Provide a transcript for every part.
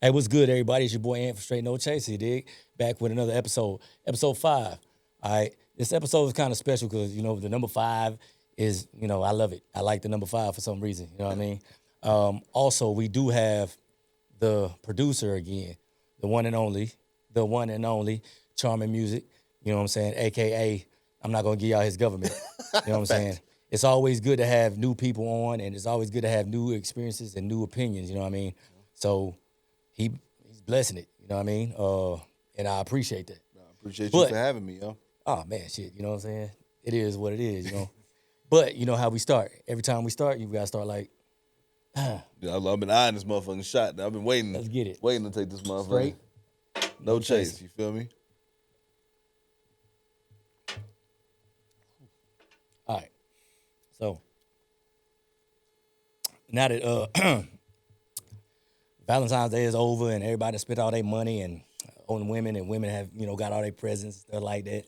Hey, what's good, everybody? It's your boy Ant from Straight No Chase. You dig? Back with another episode 5. All right, this episode is kind of special because the number 5 is I love it. I like the number 5 for some reason. You know what I mean? Also, we do have the producer again, the one and only Charming Music. You know what I'm saying? AKA, I'm not gonna give y'all his government. You know what I'm saying? It's always good to have new people on, and it's always good to have new experiences and new opinions. You know what I mean? So he's blessing it. You know what I mean? And I appreciate that. I appreciate you But for having me, yo. oh man, shit. You know what I'm saying? It is what it is. But you know how we start. Every time we start, you gotta start like, Yeah, I've been eyeing this motherfucking shot. I've been waiting. Let's get it. Waiting to take this motherfucker. Straight. No chase. chasing. You feel me? All right. So now that Valentine's Day is over and everybody spent all their money and on women and women have got all their presents and stuff like that.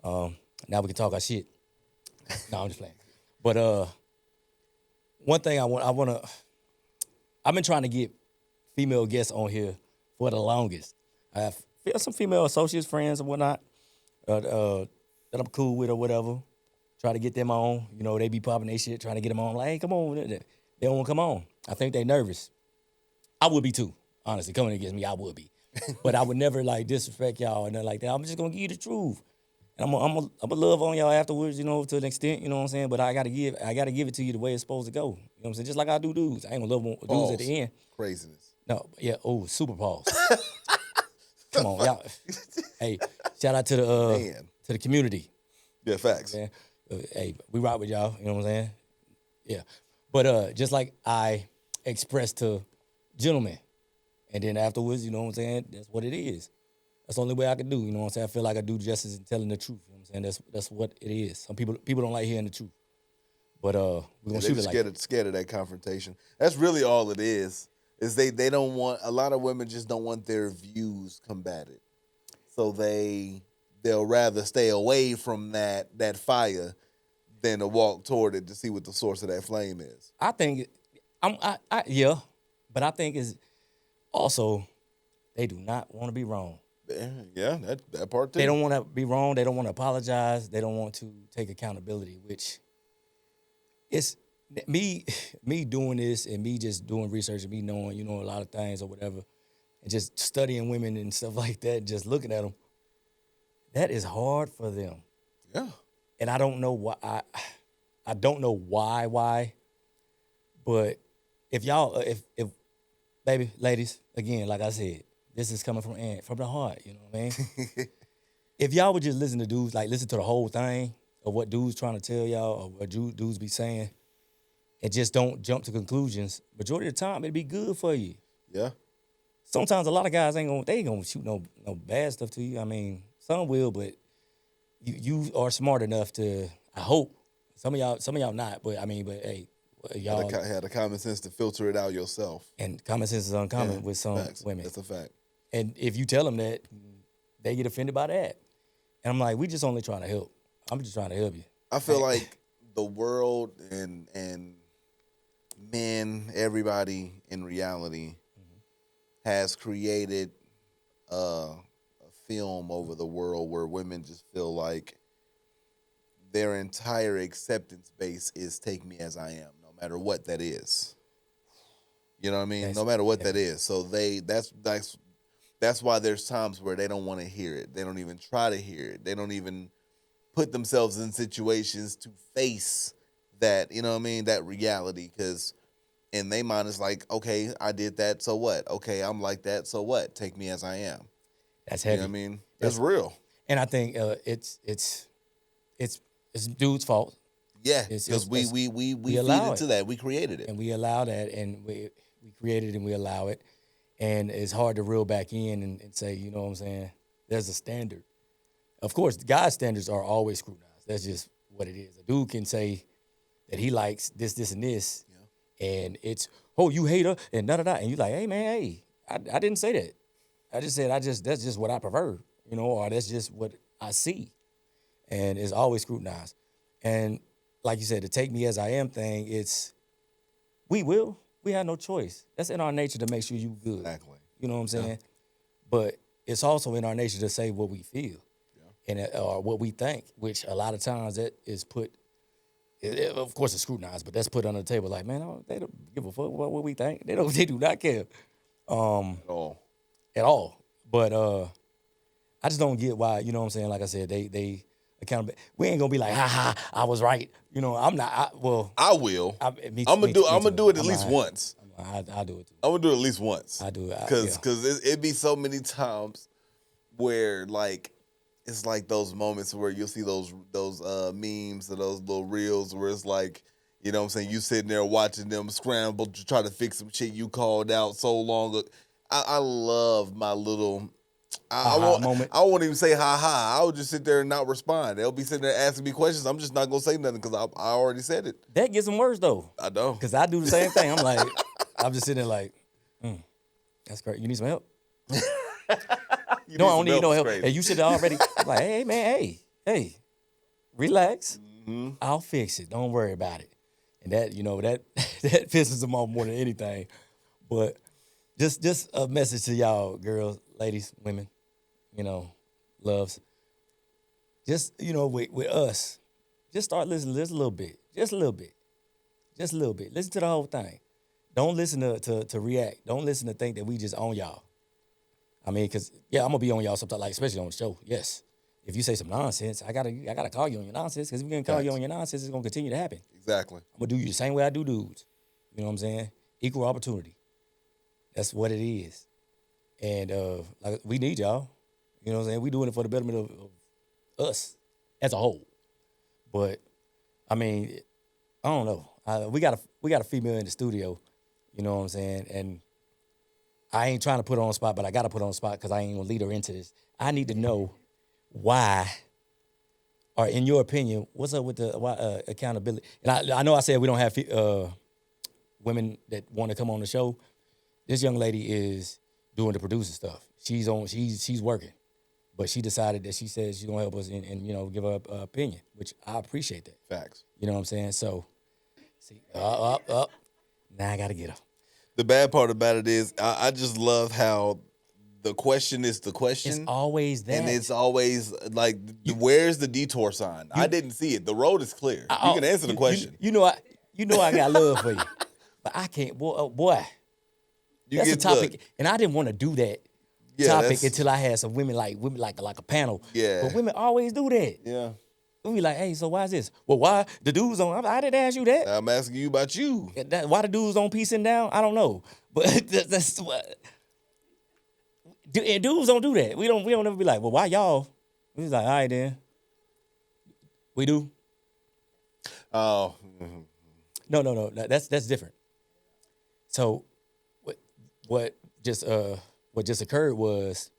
Now we can talk our shit. No, I'm just playing. But one thing I've been trying to get female guests on here for the longest. I have some female associates, friends, and whatnot that I'm cool with or whatever. Try to get them on. They be popping their shit, trying to get them on. Like, hey, come on. They don't want to come on. I think they nervous. I would be too, honestly. Coming against me, I would be. But I would never like disrespect y'all and nothing like that. I'm just gonna give you the truth. And I'm a love on y'all afterwards, to an extent, you know what I'm saying? But I gotta give it to you the way it's supposed to go. You know what I'm saying? Just like I do dudes. I ain't gonna love dudes Pause. at the end. Craziness. No, yeah, super pause. Come on, y'all. Hey, shout out to the community. Yeah, facts. Man. Hey, we rock with y'all, you know what I'm saying? Yeah. But just like I expressed to gentlemen, and then afterwards, you know what I'm saying? That's what it is. That's the only way I can do, you know what I'm saying? I feel like I do justice in telling the truth, you know what I'm saying? That's what it is. Some people don't like hearing the truth. But we're gonna They shoot it just like scared of that confrontation. That's really all it is. Is they don't want, a lot of women just don't want their views combated. So they'll rather stay away from that fire than to walk toward it to see what the source of that flame is. I think yeah, but I think is also they do not want to be wrong. Yeah, that part too. They don't want to be wrong. They don't want to apologize. They don't want to take accountability, which it's me doing this and me just doing research and me knowing, a lot of things or whatever, and just studying women and stuff like that, and just looking at them. That is hard for them. Yeah. And I don't know why. I don't know why. But if y'all, if baby, ladies, again, like I said, this is coming from Ant, from the heart. You know what I mean? If y'all would just listen to dudes, like listen to the whole thing of what dudes trying to tell y'all or what dudes be saying, and just don't jump to conclusions. Majority of the time, it'd be good for you. Yeah. Sometimes a lot of guys ain't gonna shoot no bad stuff to you. I mean, some will, but you are smart enough to. I hope some of y'all not, but hey, y'all Had the common sense to filter it out yourself. and common sense is uncommon with some Facts. women. That's a fact. And if you tell them that, they get offended by that. And I'm like, we just only trying to help. I'm just trying to help you. I feel like the world and men, everybody in reality, has created a film over the world where women just feel like their entire acceptance base is take me as I am, no matter what that is. You know what I mean? No matter what that is. So that's why there's times where they don't want to hear it. They don't even try to hear it. They don't even put themselves in situations to face that, you know what I mean, that reality, because in their mind it's like, okay, I did that, so what? Okay, I'm like that, so what? Take me as I am. That's You heavy. know what I mean? That's real. And I think it's dude's fault. Yeah, It's- because we feed allow into it. that. We created it. And we allow that, and we create it and we allow it. And it's hard to reel back in and say, you know what I'm saying? There's a standard. Of course, God's standards are always scrutinized. That's just what it is. A dude can say that he likes this, and this, and it's, oh, you hate her, and da-da-da. And you're like, hey, man, hey, I didn't say that. I just said, that's just what I prefer, or that's just what I see. And it's always scrutinized. And like you said, the take me as I am thing, we have no choice. That's in our nature to make sure you good. Exactly. You know what I'm saying? But it's also in our nature to say what we feel and or what we think, which a lot of times that is put. Of course, it's scrutinized, but that's put on the table. Like, man, they don't give a fuck what we think. They don't. They do not care Oh, at all. But I just don't get why. You know what I'm saying? Like I said, they accountable. We ain't gonna be like, ha ha, I was right. You know, I'm not. I will. I'm gonna do it at least once. I do it too. I'm gonna do it at least once. I do it because it be so many times where like it's like those moments where you'll see those memes or those little reels where it's like, you know what I'm saying, you sitting there watching them scramble to try to fix some shit you called out so long ago. I love my little moment. I won't even say ha ha. I would just sit there and not respond. They'll be sitting there asking me questions. I'm just not gonna say nothing because I already said it. That gets them worse though. I know. Because I do the same thing. I'm like, I'm just sitting there like, that's great. You need some help? No, I don't need no help. And you should already. I'm like, hey man, hey, relax. Mm-hmm. I'll fix it. Don't worry about it. And that, you know, that pisses them off more than anything. But just a message to y'all, girls, ladies, women, you know, loves. Just, you know, with us, just start listening just a little bit. Just a little bit. Just a little bit. Listen to the whole thing. Don't listen to react. Don't listen to think that we just own y'all. I mean, because, yeah, I'm going to be on y'all sometimes, like, especially on the show, yes. If you say some nonsense, I gotta call you on your nonsense, because if we're going to call you on your nonsense, it's going to continue to happen. Exactly. I'm going to do you the same way I do dudes. You know what I'm saying? Equal opportunity. That's what it is. And like we need y'all. You know what I'm saying? We doing it for the betterment of us as a whole. But, I mean, I don't know. We got a female in the studio, you know what I'm saying? And I ain't trying to put her on the spot, but I got to put her on the spot because I ain't going to lead her into this. I need to know why, or in your opinion, what's up with the accountability? And I know I said we don't have women that want to come on the show. This young lady is doing the producer stuff. She's working. But she decided that she said she's going to help us and, you know, give her opinion, which I appreciate that. Facts. You know what I'm saying? So, see, up. Now I got to get her. The bad part about it is I just love how the question is the question. It's always that. And it's always like, where's the detour sign? I didn't see it. The road is clear. You can answer the question. You know I got love for you. But I can't, boy. That's a topic. Look, and I didn't want to do that topic until I had some women like a panel. Yeah. But women always do that. Yeah. We be like, hey, so why is this? Well, why the dudes on? I didn't ask you that. I'm asking you about you. Why the dudes on piecing down? I don't know. But that's what. And dudes don't do that. We don't ever be like, well, why y'all? We was like, all right then. We do. Oh. No. That's different. So what just occurred was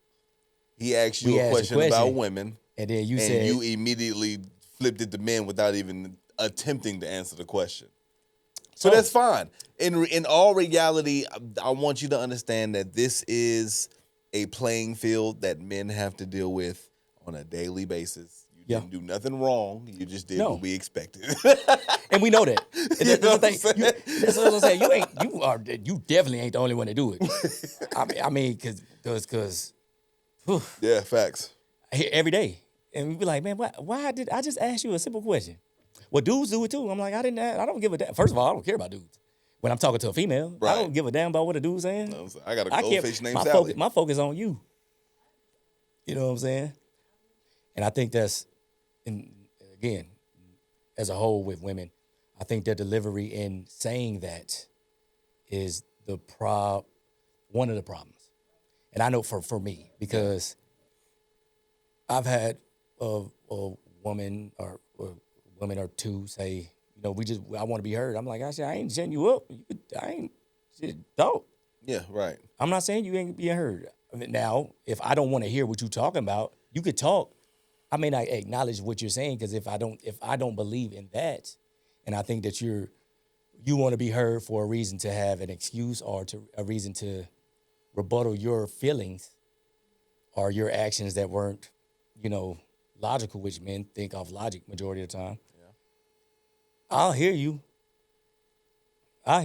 he asked you a question about women, and then you said you immediately flipped it to men without even attempting to answer the question. So that's fine. In all reality, I want you to understand that this is a playing field that men have to deal with on a daily basis. You didn't do nothing wrong. You just did what we expected. And we know that. That's the thing. That's what I'm saying. You definitely ain't the only one to do it. I mean, because yeah, facts. Every day. And we be like, man, why did I just ask you a simple question? Well, dudes do it too. I'm like, I don't give a damn. First of all, I don't care about dudes. When I'm talking to a female, I don't give a damn about what a dude's saying. No, I got a goldfish named Sally. My focus on you. You know what I'm saying? And I think that's, again, as a whole with women, I think their delivery in saying that is one of the problems. And I know for me, because I've had a woman or women or two say, you know, I want to be heard. I'm like, I ain't setting you up. Don't. Yeah, right. I'm not saying you ain't being heard. I mean, now, if I don't want to hear what you're talking about, you could talk. I may not acknowledge what you're saying, because if I don't believe in that, and I think that you want to be heard for a reason to have an excuse or a reason to rebuttal your feelings or your actions that weren't, you know, logical, which men think of logic majority of the time. Yeah. I'll hear you. I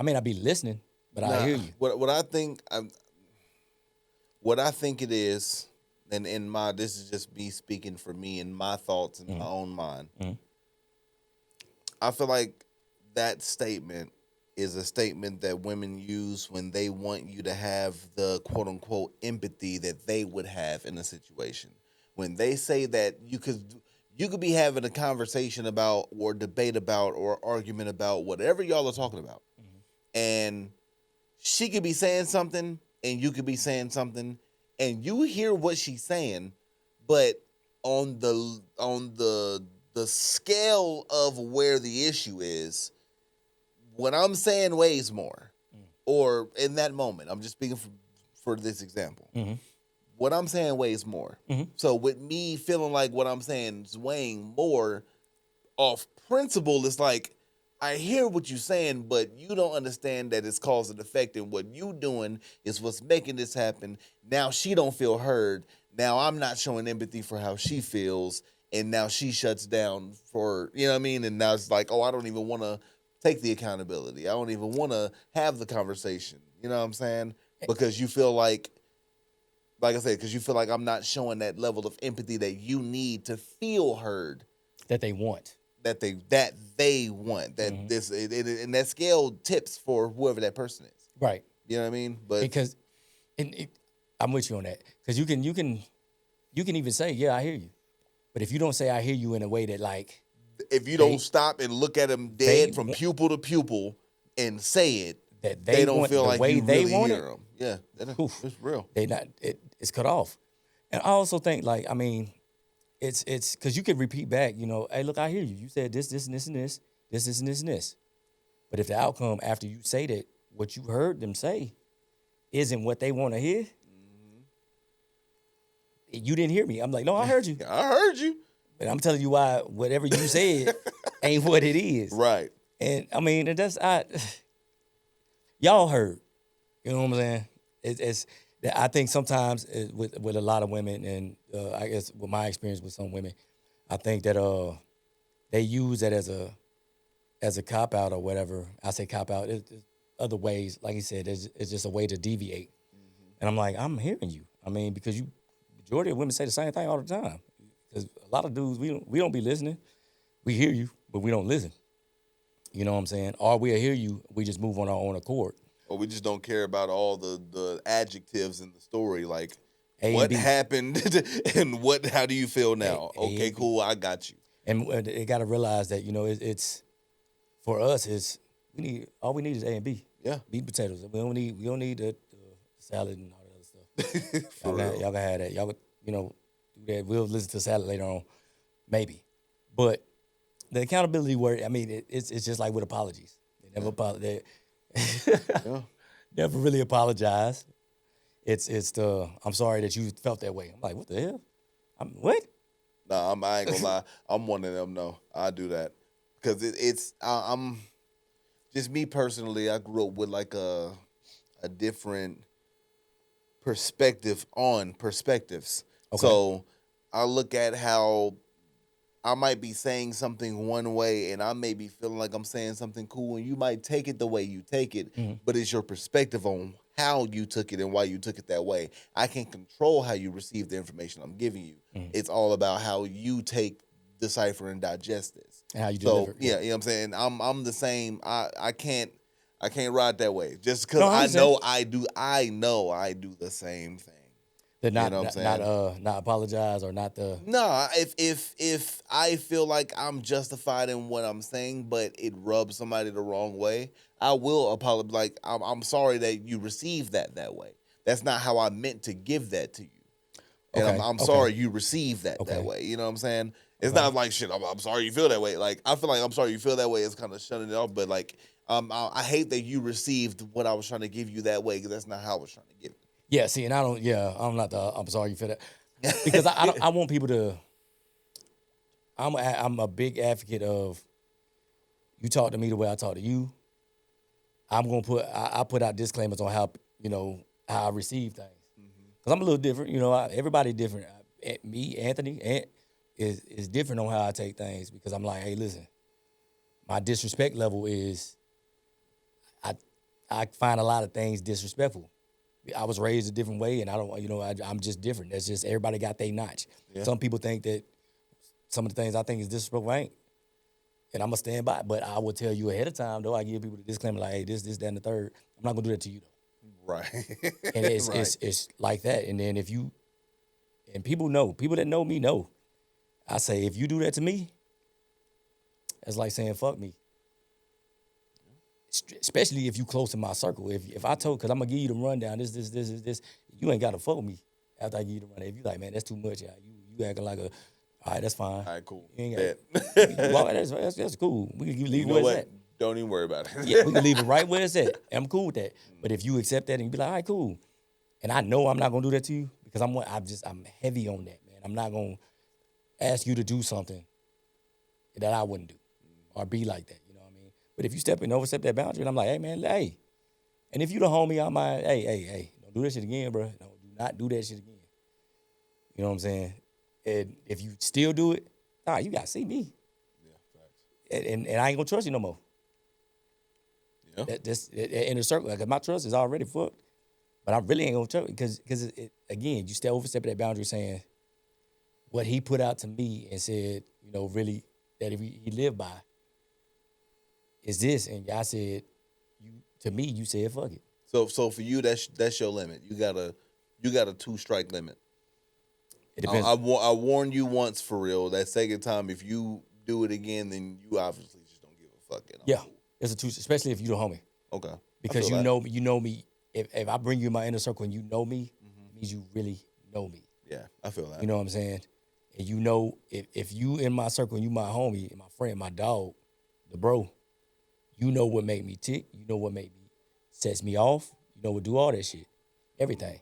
may not be listening, but I hear you. What I think, What I think it is, and in my this is just me speaking for me and my thoughts in my own mind. I feel like that statement is a statement that women use when they want you to have the quote unquote empathy that they would have in a situation. When they say that you could be having a conversation about or debate about or argument about whatever y'all are talking about. And she could be saying something and you could be saying something and you hear what she's saying, but on the scale of where the issue is, what I'm saying weighs more. Or in that moment, I'm just speaking for this example. What I'm saying weighs more. So with me feeling like what I'm saying is weighing more off principle, it's like I hear what you're saying, but you don't understand that it's cause and effect, and what you doing is what's making this happen. Now she don't feel heard. Now I'm not showing empathy for how she feels, and now she shuts down for, you know what I mean? And now it's like, oh, I don't even want to take the accountability. I don't even want to have the conversation. You know what I'm saying? Because you feel like I said, because you feel like I'm not showing that level of empathy that you need to feel heard. That they want. That they want. That and that scale tips for whoever that person is. Right. You know what I mean? But because I'm with you on that. Because you can even say, yeah, I hear you. But if you don't say I hear you in a way that like, if you don't stop and look at them dead from pupil to pupil and say it, that they don't feel the like way you they really want hear them. Yeah, it's real. It's cut off. And I also think like, I mean, it's because you can repeat back, you know, hey, look, I hear you. You said this, this, and this, and this, this, and this, and this. But if the outcome after you say that, what you heard them say isn't what they want to hear, you didn't hear me. I'm like, no, I heard you. I heard you. But I'm telling you why whatever you said ain't what it is. Right. And I mean, y'all heard. You know what I'm saying? It's I think sometimes with a lot of women, and I guess with my experience with some women, I think that they use that as a cop out or whatever. I say cop out. It's other ways, like you said, it's just a way to deviate. And I'm like, I'm hearing you. I mean, because majority of women say the same thing all the time. Because a lot of dudes, we don't be listening. We hear you, but we don't listen. You know what I'm saying? Or we'll hear you, we just move on our own accord. Or we just don't care about all the adjectives in the story, like what happened and how do you feel now? Okay, cool, I got you. And they got to realize that, you know, it's for us, all we need is A and B. Yeah. Meat and potatoes. We don't need the salad and all that other stuff. Y'all can have that. Y'all could, you know, do that. We'll listen to salad later on, maybe. But the accountability word, I mean, it's just like with apologies. They never never really apologize. It's the I'm sorry that you felt that way. I'm like, what the hell? What? Nah, I ain't gonna lie. I'm one of them. No, I do that because I'm just me personally. I grew up with like a different perspective on perspectives. Okay. So I look at how I might be saying something one way and I may be feeling like I'm saying something cool and you might take it the way you take it, but it's your perspective on how you took it and why you took it that way. I can't control how you receive the information I'm giving you. It's all about how you decipher and digest this. And how you deliver. Yeah, you know what I'm saying? I'm the same. I can't ride that way. Just because I know I do the same thing. Not apologize or not the. No, if I feel like I'm justified in what I'm saying, but it rubs somebody the wrong way, I will apologize. Like I'm sorry that you received that way. That's not how I meant to give that to you. And I'm sorry you received that way. You know what I'm saying? It's not like shit. I'm sorry you feel that way. Like I feel like I'm sorry you feel that way. It's kind of shutting it off. But like I hate that you received what I was trying to give you that way because that's not how I was trying to give it. Yeah, see, and I'm sorry you feel that. Because I want people to, I'm a big advocate of, you talk to me the way I talk to you. I'm going to I put out disclaimers on how, you know, how I receive things. Because I'm a little different, you know, everybody different. Me, Anthony, is different on how I take things because I'm like, hey, listen, my disrespect level is, I find a lot of things disrespectful. I was raised a different way, and I don't, I'm just different. That's just everybody got their notch. Yeah. Some people think that some of the things I think is disrespectful ain't, and I'm gonna stand by. But I will tell you ahead of time, though. I give people the disclaimer like, hey, this, that, and the third. I'm not gonna do that to you, though. Right. And it's Right. it's like that. And then people that know me know. I say if you do that to me, it's like saying fuck me. Especially if you close in my circle. If I told, because I'm gonna give you the rundown, this, you ain't gotta fuck with me after I give you the rundown. If you like, man, that's too much. Yeah, you acting like a, all right, that's fine. All right, cool. You ain't Bet. well, that's cool. We can leave You know where it's what? at. Don't even worry about it. Yeah, we can leave it right where it's at. I'm cool with that. But if you accept that and you be like, all right, cool. And I know I'm not gonna do that to you because I'm heavy on that, man. I'm not gonna ask you to do something that I wouldn't do or be like that. You know what I mean? But if you overstep that boundary, and I'm like, hey, man, hey. And if you the homie, I'm like, hey, don't do that shit again, bro. No, do not do that shit again. You know what I'm saying? And if you still do it, nah, you gotta see me. Yeah, facts. And I ain't gonna trust you no more. Yeah. That's in a circle. Like my trust is already fucked, but I really ain't gonna trust because again, you still overstepping that boundary, saying what he put out to me and said, really that if he lived by is this, and I said, you said fuck it. So for you, that's your limit. You got a 2-strike limit. It depends. I warned you once for real. That second time, if you do it again, then you obviously just don't give a fuck. Yeah, it's a two, especially if you the homie. Okay. Because you know me. If I bring you in my inner circle and you know me, it means you really know me. Yeah, I feel that. You know what I'm saying? And you know, if you in my circle and you my homie, my friend, my dog, the bro, you know what make me tick. You know what sets me off. You know what do all that shit. Everything.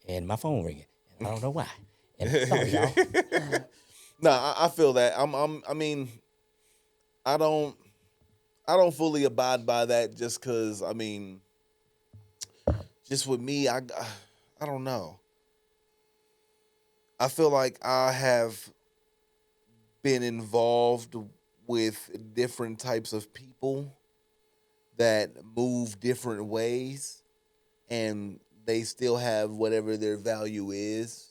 And my phone ringing. And I don't know why. And sorry, y'all. Nah, I feel that. I mean, I don't fully abide by that just because, I mean, just with me, I don't know. I feel like I have been involved with different types of people that move different ways and they still have whatever their value is,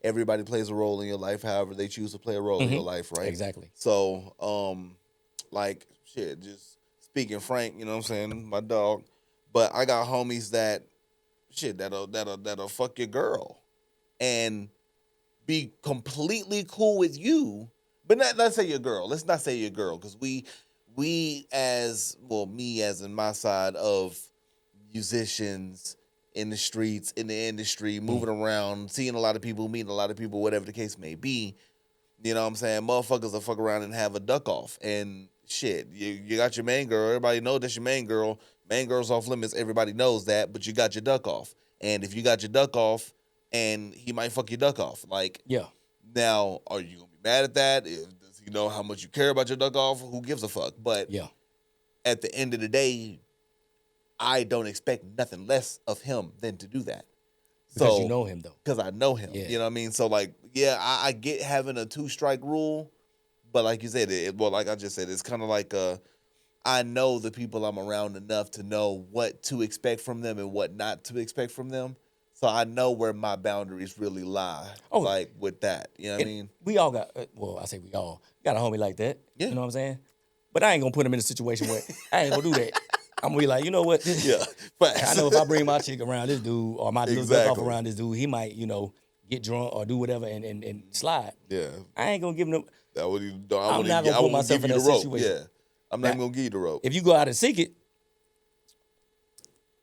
Everybody plays a role in your life, however they choose to play a role in your life, right? Exactly. So, like, shit, just speaking frank, you know what I'm saying, my dog. But I got homies that'll fuck your girl and be completely cool with you, but not say your girl. Let's not say your girl, because me as in my side of musicians in the streets, in the industry, moving around, seeing a lot of people, meeting a lot of people, whatever the case may be, you know what I'm saying? Motherfuckers will fuck around and have a duck off. And shit, you got your main girl. Everybody knows that's your main girl. Main girl's off limits. Everybody knows that, but you got your duck off. And if you got your duck off, and he might fuck your duck off. Like, Yeah. now, are you going to be mad at that? Does he know how much you care about your duck off? Who gives a fuck? But Yeah. at the end of the day, I don't expect nothing less of him than to do that. Because you know him, though. Because I know him. Yeah. You know what I mean? So, like, yeah, I get having a 2-strike rule, but like you said, like I just said, it's kind of like I know the people I'm around enough to know what to expect from them and what not to expect from them. So I know where my boundaries really lie. Oh. Like, with that. You know what I mean? We all got, I say we all got a homie like that. Yeah. You know what I'm saying? But I ain't going to put him in a situation where I ain't going to do that. I'm going to be like, you know what? Yeah. I know if I bring my chick around this dude or my little duck off Exactly. around this dude, he might, get drunk or do whatever and slide. Yeah. I ain't going to give him I wouldn't even I'm not gonna put myself give in you that the rope. situation. Yeah. I'm not even going to give you the rope. If you go out and seek it,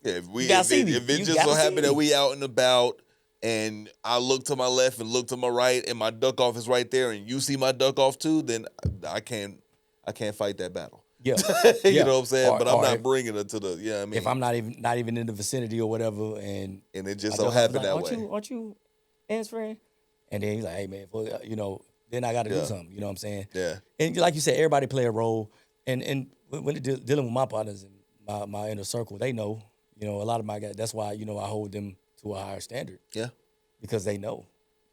Yeah, gotta see me. if it You just gotta so see happened that me. we out and about and I look to my left and look to my right and my duck off is right there and you see my duck off too, then I can't fight that battle. yeah. You Yeah. know what I'm saying? But I'm Or not if- bringing it to the, I mean. If I'm not even in the vicinity or whatever, and And it just my so duck off is happened like, that aren't way. aren't you Ann's friend? And then he's like, hey man, then I got to do Yeah. something. You know what I'm saying? Yeah. And like you said, everybody play a role. And when dealing with my partners and my inner circle, they know. A lot of my guys. That's why I hold them to a higher standard Yeah. because they know.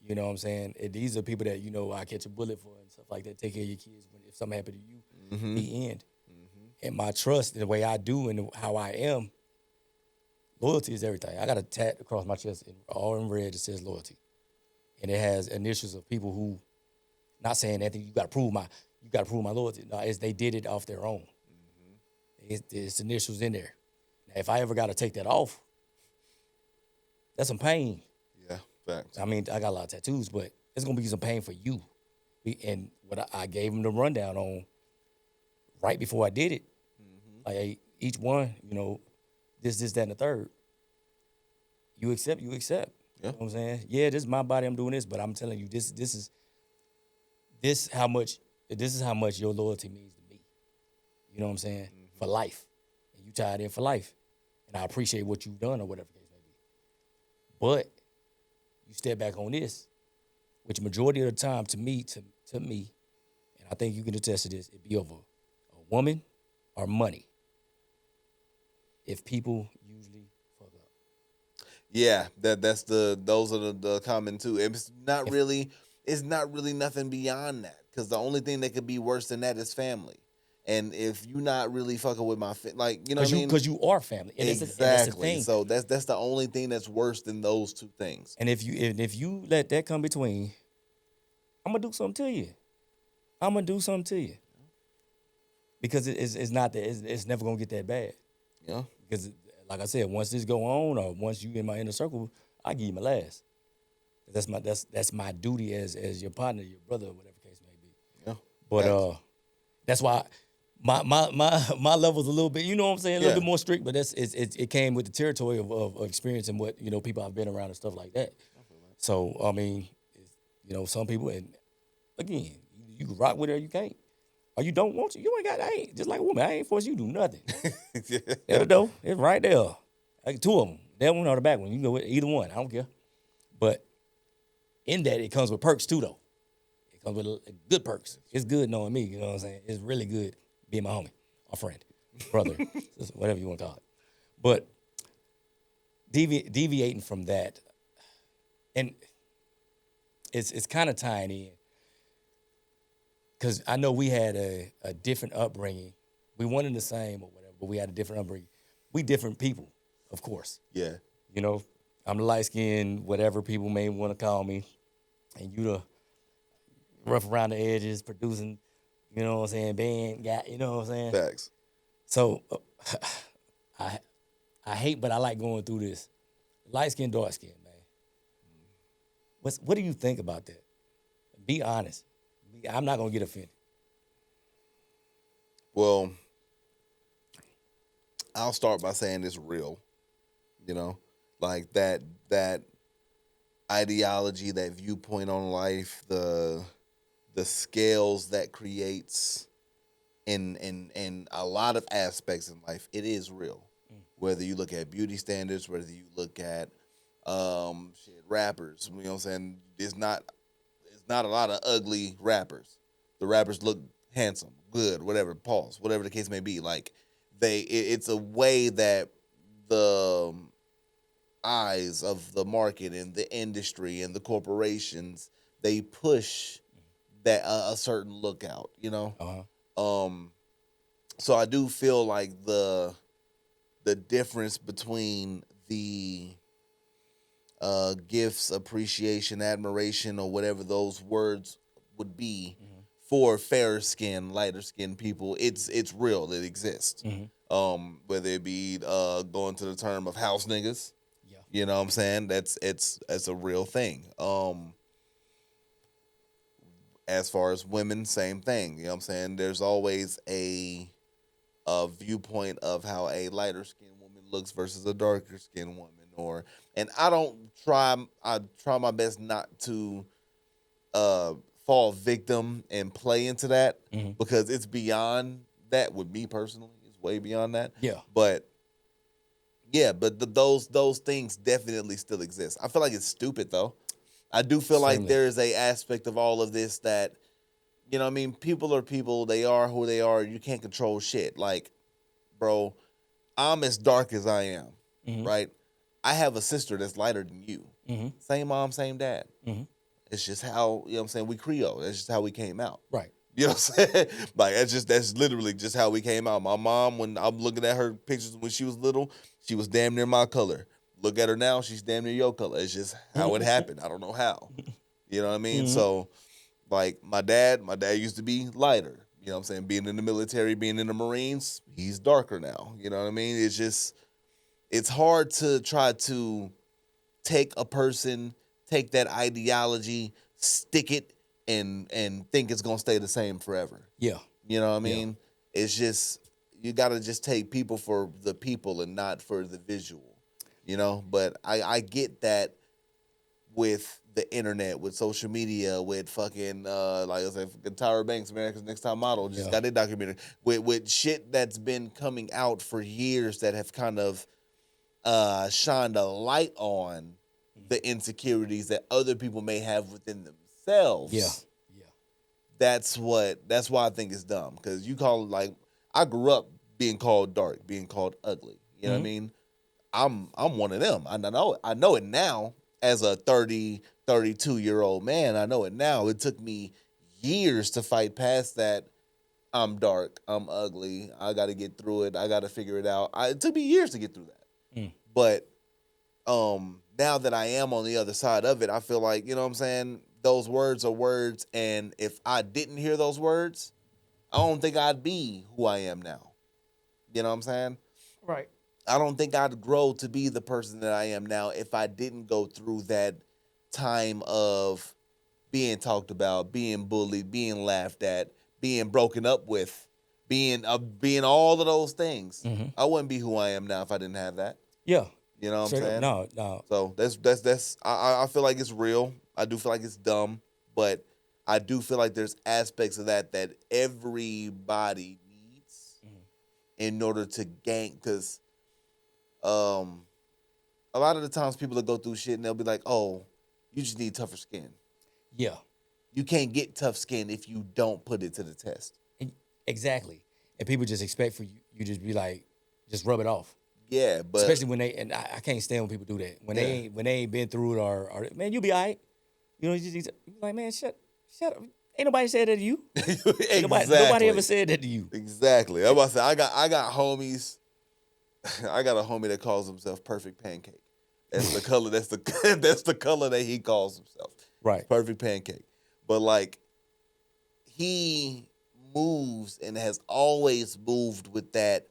You know what I'm saying? And these are people that I catch a bullet for and stuff like that. Take care of your kids if something happened to you. Mm-hmm. The end. And my trust, the way I do and how I am, Loyalty is everything. I got a tat across my chest, all in red, that says loyalty, and it has initials of people who, not saying that you got to prove my loyalty. No, it's they did it off their own. It's initials in there. Now, if I ever got to take that off, that's some pain. Yeah, facts. I mean, I got a lot of tattoos, but it's gonna be some pain for you. And what I gave him the rundown on right before I did it, like hey, each one, this, that, and the third. You accept. Yeah. You know what I'm saying? Yeah, this is my body. I'm doing this, but I'm telling you, this is how much your loyalty means to me. You know what I'm saying? For life, and you tied in for life, and I appreciate what you've done or whatever the case may be. But you step back on this, which majority of the time to me, and I think you can attest to this, it'd be over a woman or money. If people usually fuck up. Yeah, those are the common too. It's not really nothing beyond that, because the only thing that could be worse than that is family. And if you're not really fucking with my like, you know what I mean? Because you are family. And exactly. that's the thing. So that's the only thing that's worse than those two things. And if you let that come between, I'm gonna do something to you. Because it's not that it's never gonna get that bad. Yeah. Because like I said, once this go on or once you in my inner circle, I give you my last. That's my duty as your partner, your brother, or whatever the case may be. Yeah. But that's why my level's a little bit, you know what I'm saying, a little bit more strict. But it came with the territory of experience and what people I've been around and stuff like that. So I mean, some people, and again, you can rock with it or you can't. Or you don't want to. You ain't got. I ain't just like a woman. I ain't forced you to do nothing. There we go. It's right there. Like two of them. That one or the back one. You can go with either one. I don't care. But in that, it comes with perks too, though. It comes with good perks. It's good knowing me. You know what I'm saying? It's really good being my homie, my friend, brother, whatever you want to call it. But deviating from that, and it's kind of tying in. Because I know we had a different upbringing. We weren't the same or whatever, but we had a different upbringing. We different people, of course. Yeah. I'm the light-skinned, whatever people may want to call me, and you the rough around the edges, producing, you know what I'm saying, band guy, you know what I'm saying? Facts. So I hate, but I like going through this. Light-skinned, dark-skinned, man. What do you think about that? Be honest. I'm not gonna get offended. Well, I'll start by saying it's real. Like that ideology, that viewpoint on life, the scales that creates in a lot of aspects in life, it is real. Whether you look at beauty standards, whether you look at rappers, you know what I'm saying? It's not a lot of ugly rappers. The rappers look handsome, good, whatever, pause, whatever the case may be. Like it's a way that the eyes of the market and the industry and the corporations, they push that a certain look out, So I do feel like the difference between the gifts, appreciation, admiration, or whatever those words would be for fairer skin, lighter skin people, it's real. It exists. Whether it be going to the term of house niggas, you know what I'm saying? That's a real thing. As far as women, same thing. You know what I'm saying? There's always a viewpoint of how a lighter skinned woman looks versus a darker skinned woman, and I try my best not to fall victim and play into that, because it's beyond that with me personally. It's way beyond that. Yeah. But those things definitely still exist. I feel like it's stupid though. I do feel like there's a aspect of all of this that, people are people. They are who they are. You can't control shit. Like, bro, I'm as dark as I am, right? I have a sister that's lighter than you. Same mom, same dad. It's just how, we Creole. That's just how we came out. Right. You know what I'm saying? Like that's literally just how we came out. My mom, when I'm looking at her pictures when she was little, she was damn near my color. Look at her now, she's damn near your color. It's just how it happened. I don't know how. You know what I mean? Mhm. So like my dad used to be lighter. You know what I'm saying? Being in the military, being in the Marines, he's darker now. You know what I mean? It's hard to try to take a person, take that ideology, stick it, and think it's gonna stay the same forever. Yeah. You know what I Yeah. mean? It's just you gotta just take people for the people and not for the visual. You know, but I get that with the internet, with social media, with fucking like I said, fucking Tyra Banks, America's Next Top Model, just Yeah. got their documentary with shit that's been coming out for years that have kind of shined a light on the insecurities that other people may have within themselves. Yeah. Yeah. That's why I think it's dumb. Because you call it like I grew up being called dark, being called ugly. You know what I Mhm. mean? I'm one of them. I know it now as a 30, 32-year-old man. I know it now. It took me years to fight past that. I'm dark. I'm ugly. I got to get through it. I got to figure it out. It took me years to get through that. Mm. But now that I am on the other side of it, I feel like, you know what I'm saying? Those words are words. And if I didn't hear those words, I don't think I'd be who I am now. You know what I'm saying? Right. I don't think I'd grow to be the person that I am now if I didn't go through that time of being talked about, being bullied, being laughed at, being broken up with, being all of those things. Mm-hmm. I wouldn't be who I am now if I didn't have that. Yeah. You know what Straight I'm up. saying? No. No. So that's I feel like it's real. I do feel like it's dumb, but I do feel like there's aspects of that everybody needs in order to gain. Because a lot of the times people will go through shit and they'll be like, "Oh, you just need tougher skin." Yeah. You can't get tough skin if you don't put it to the test. Exactly. And people just expect for you just be like, just rub it off. Yeah, but Especially when I can't stand when people do that. When Yeah. they ain't been through it or man, you be all right. You know, you just like, man, shut up. Ain't nobody said that to you. exactly. Nobody ever said that to you. Exactly. I'm about to say I got homies. I got a homie that calls himself Perfect Pancake. That's the color. That's the color that he calls himself. Right. Perfect Pancake. But like he moves and has always moved with that.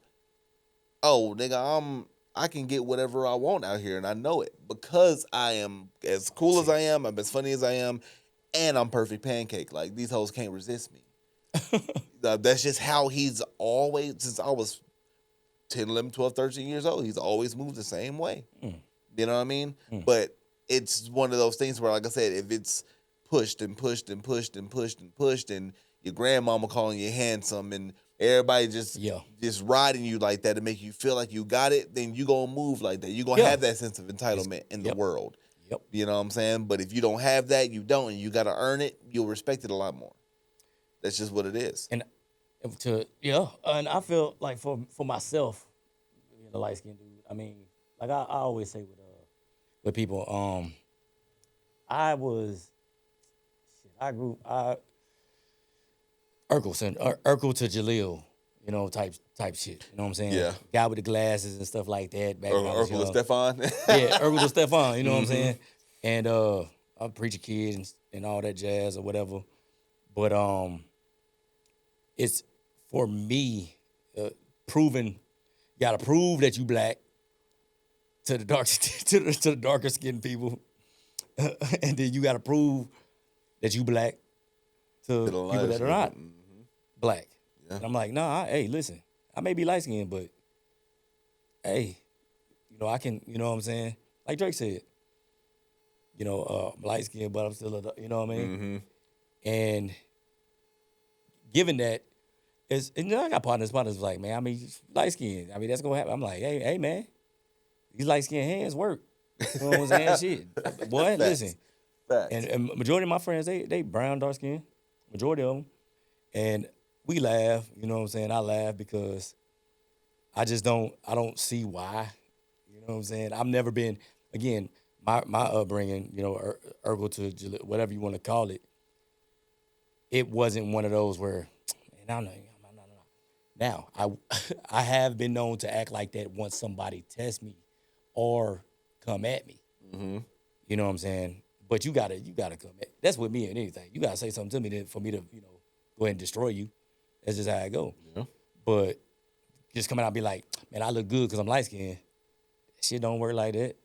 Oh, nigga, I can get whatever I want out here, and I know it because I am as cool as I am. I'm as funny as I am, and I'm Perfect Pancake. Like these hoes can't resist me. That's just how he's always, since I was 10, 11, 12, 13 years old. He's always moved the same way. You know what I mean? But it's one of those things where, like I said, if it's pushed and pushed and pushed and pushed and pushed, and your grandmama calling you handsome, and everybody just riding you like that to make you feel like you got it, then you gonna move like that. You gonna have that sense of entitlement in the world. Yep. You know what I'm saying? But if you don't have that, you don't, and you gotta earn it, you'll respect it a lot more. That's just what it is. And and I feel like for myself, being a light skinned dude, I mean, like I always say with people, I Urkel to Jaleel, you know, type shit. You know what I'm saying? Yeah. Guy with the glasses and stuff like that. Back when I was Urkel young. Stefan. Yeah, Urkel to Stefan, you know what I'm saying? And I'm a preacher kid and all that jazz or whatever. But it's for me proving, gotta prove that you black to the dark to the darker skinned people, and then you gotta prove that you black to people that are not black. Yeah. And I'm like, nah, hey, listen, I may be light skinned, but hey, you know, I can, you know what I'm saying? Like Drake said, you know, I'm light skinned, but I'm still you know what I mean? And given that, and you know, I got partners like, man, I mean, light skinned. I mean, that's gonna happen. I'm like, hey, man, these light skinned hands work. You know what I'm saying? Shit. Boy, listen. Facts. And majority of my friends, they brown, dark skin. Majority of them. And we laugh, you know what I'm saying? I laugh because I don't see why. You know what I'm saying? I've never been, again, my upbringing, you know, Urkel to whatever you want to call it, it wasn't one of those where, man, I don't know. Now, I have been known to act like that once somebody tests me or come at me. Mm-hmm. You know what I'm saying? But you gotta come at. That's with me and anything. You gotta say something to me for me to go ahead and destroy you. That's just how I go. Yeah. But just coming out and be like, man, I look good because I'm light skinned. Shit don't work like that.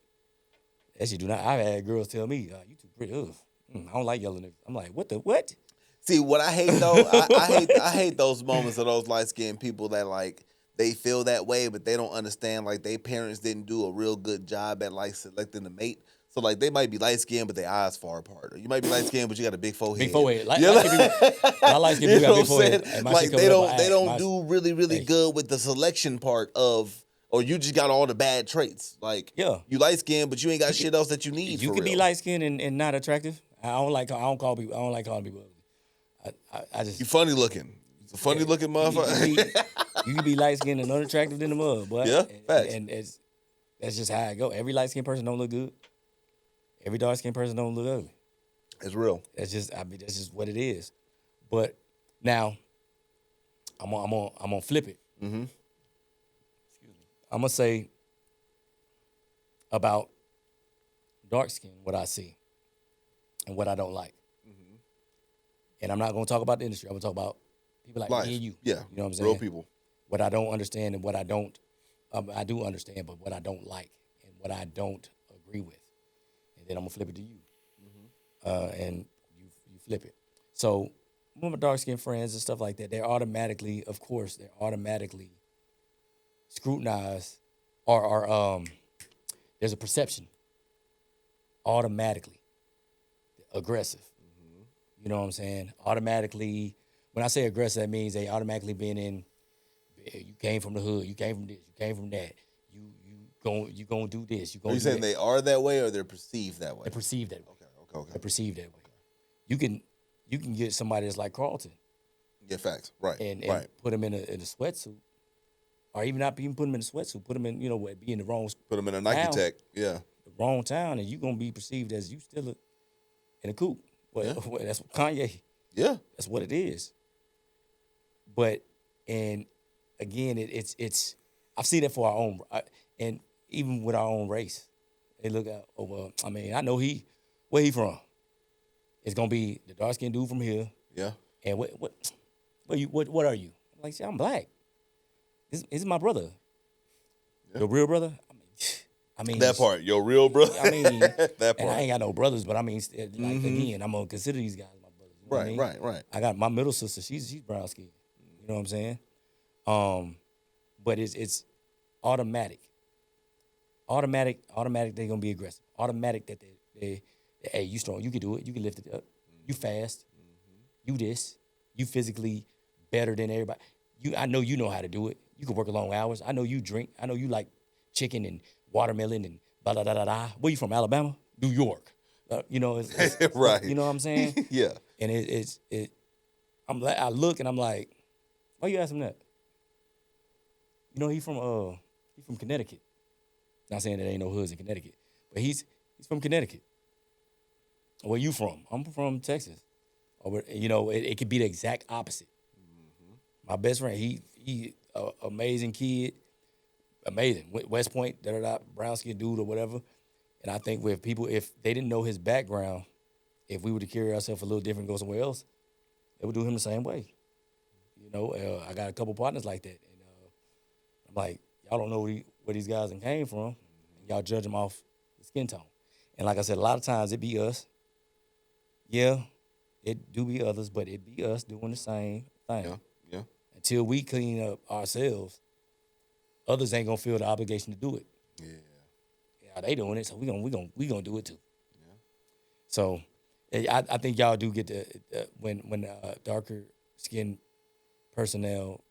That shit do not. I've had girls tell me, you too pretty. Ugh. I don't like yellow niggas. I'm like, what the what? See, what I hate though, I hate those moments of those light skinned people that like they feel that way, but they don't understand like their parents didn't do a real good job at like selecting the mate. So like they might be light skinned, but their eyes far apart. Or you might be light skinned, but you got a big forehead. Big forehead. Like, yeah, my light skinned people got big forehead. And my like shit covered up they don't my- do really good with the selection part of. Or you just got all the bad traits. Like you light skinned, but you ain't got shit else that you need. You for can real. be light skinned and not attractive. I don't like calling people ugly. I just You funny looking. It's a funny looking motherfucker. You can be light skinned and unattractive than the mud, but Yeah, facts. and that's just how I go. Every light skinned person don't look good. Every dark skinned person don't look ugly. It's real. That's just that's just what it is. But now I'm gonna flip it. Mm-hmm. I'm gonna say about dark skin what I see and what I don't like. Mm-hmm. And I'm not gonna talk about the industry. I'm gonna talk about people like Life. me and you. Yeah. You know what I'm saying? Real people. What I don't understand and what I don't, I do understand, but what I don't like and what I don't agree with. And then I'm gonna flip it to you. And you flip it. So one of my dark skinned friends and stuff like that, they're automatically scrutinized or there's a perception automatically aggressive. You know what I'm saying? Automatically, when I say aggressive, that means they automatically been in. You came from the hood. You came from this. You came from that. You gonna do this. Are you saying they are that way or they're perceived that way? They're perceived that way. Okay. They're perceived that way. You can get somebody that's like Carlton. Yeah, facts. Right. And right. put him in a sweatsuit, or even not even put him in a sweatsuit. Put him in be in the wrong. Put them in a Nike town, Tech. Yeah. The wrong town, and you gonna be perceived as you still in a coupe. Well, that's what Kanye. Yeah. That's what it is. But and again, it's I've seen it for our own, and even with our own race, they look at over. I mean, I know where he from. It's gonna be the dark skinned dude from here. Yeah. And what are you? I'm like, I'm black. This is my brother. Yeah. Your real brother. I mean that part, your real brother. I mean, that part. And I ain't got no brothers, but I mean, again, I'm gonna consider these guys my brothers. You know what I mean? Right. I got my middle sister. She's brown skinned. You know what I'm saying? But it's automatic. Automatic. They're gonna be aggressive. Automatic that they hey, you strong. You can do it. You can lift it up. You fast. You this. You physically better than everybody. I know you know how to do it. You can work long hours. I know you drink. I know you like chicken and watermelon and blah blah blah blah. Blah. Where you from? Alabama? New York. It's right. You know what I'm saying? Yeah. And I look and I'm like, why you ask him that? You know, he from Connecticut. Not saying there ain't no hoods in Connecticut, but he's from Connecticut. Where you from? I'm from Texas. Or it could be the exact opposite. My best friend, he amazing kid, amazing. West Point, brown skin dude or whatever. And I think if they didn't know his background, if we were to carry ourselves a little different, go somewhere else, they would do him the same way. I got a couple partners like that, and I'm like, y'all don't know where these guys came from, and y'all judge them off the skin tone. And like I said, a lot of times it be us. Yeah, it do be others, but it be us doing the same thing. Yeah. Until we clean up ourselves, others ain't gonna feel the obligation to do it. Yeah, they doing it, so we gonna do it too. Yeah. So, I think y'all do get when darker skinned personnel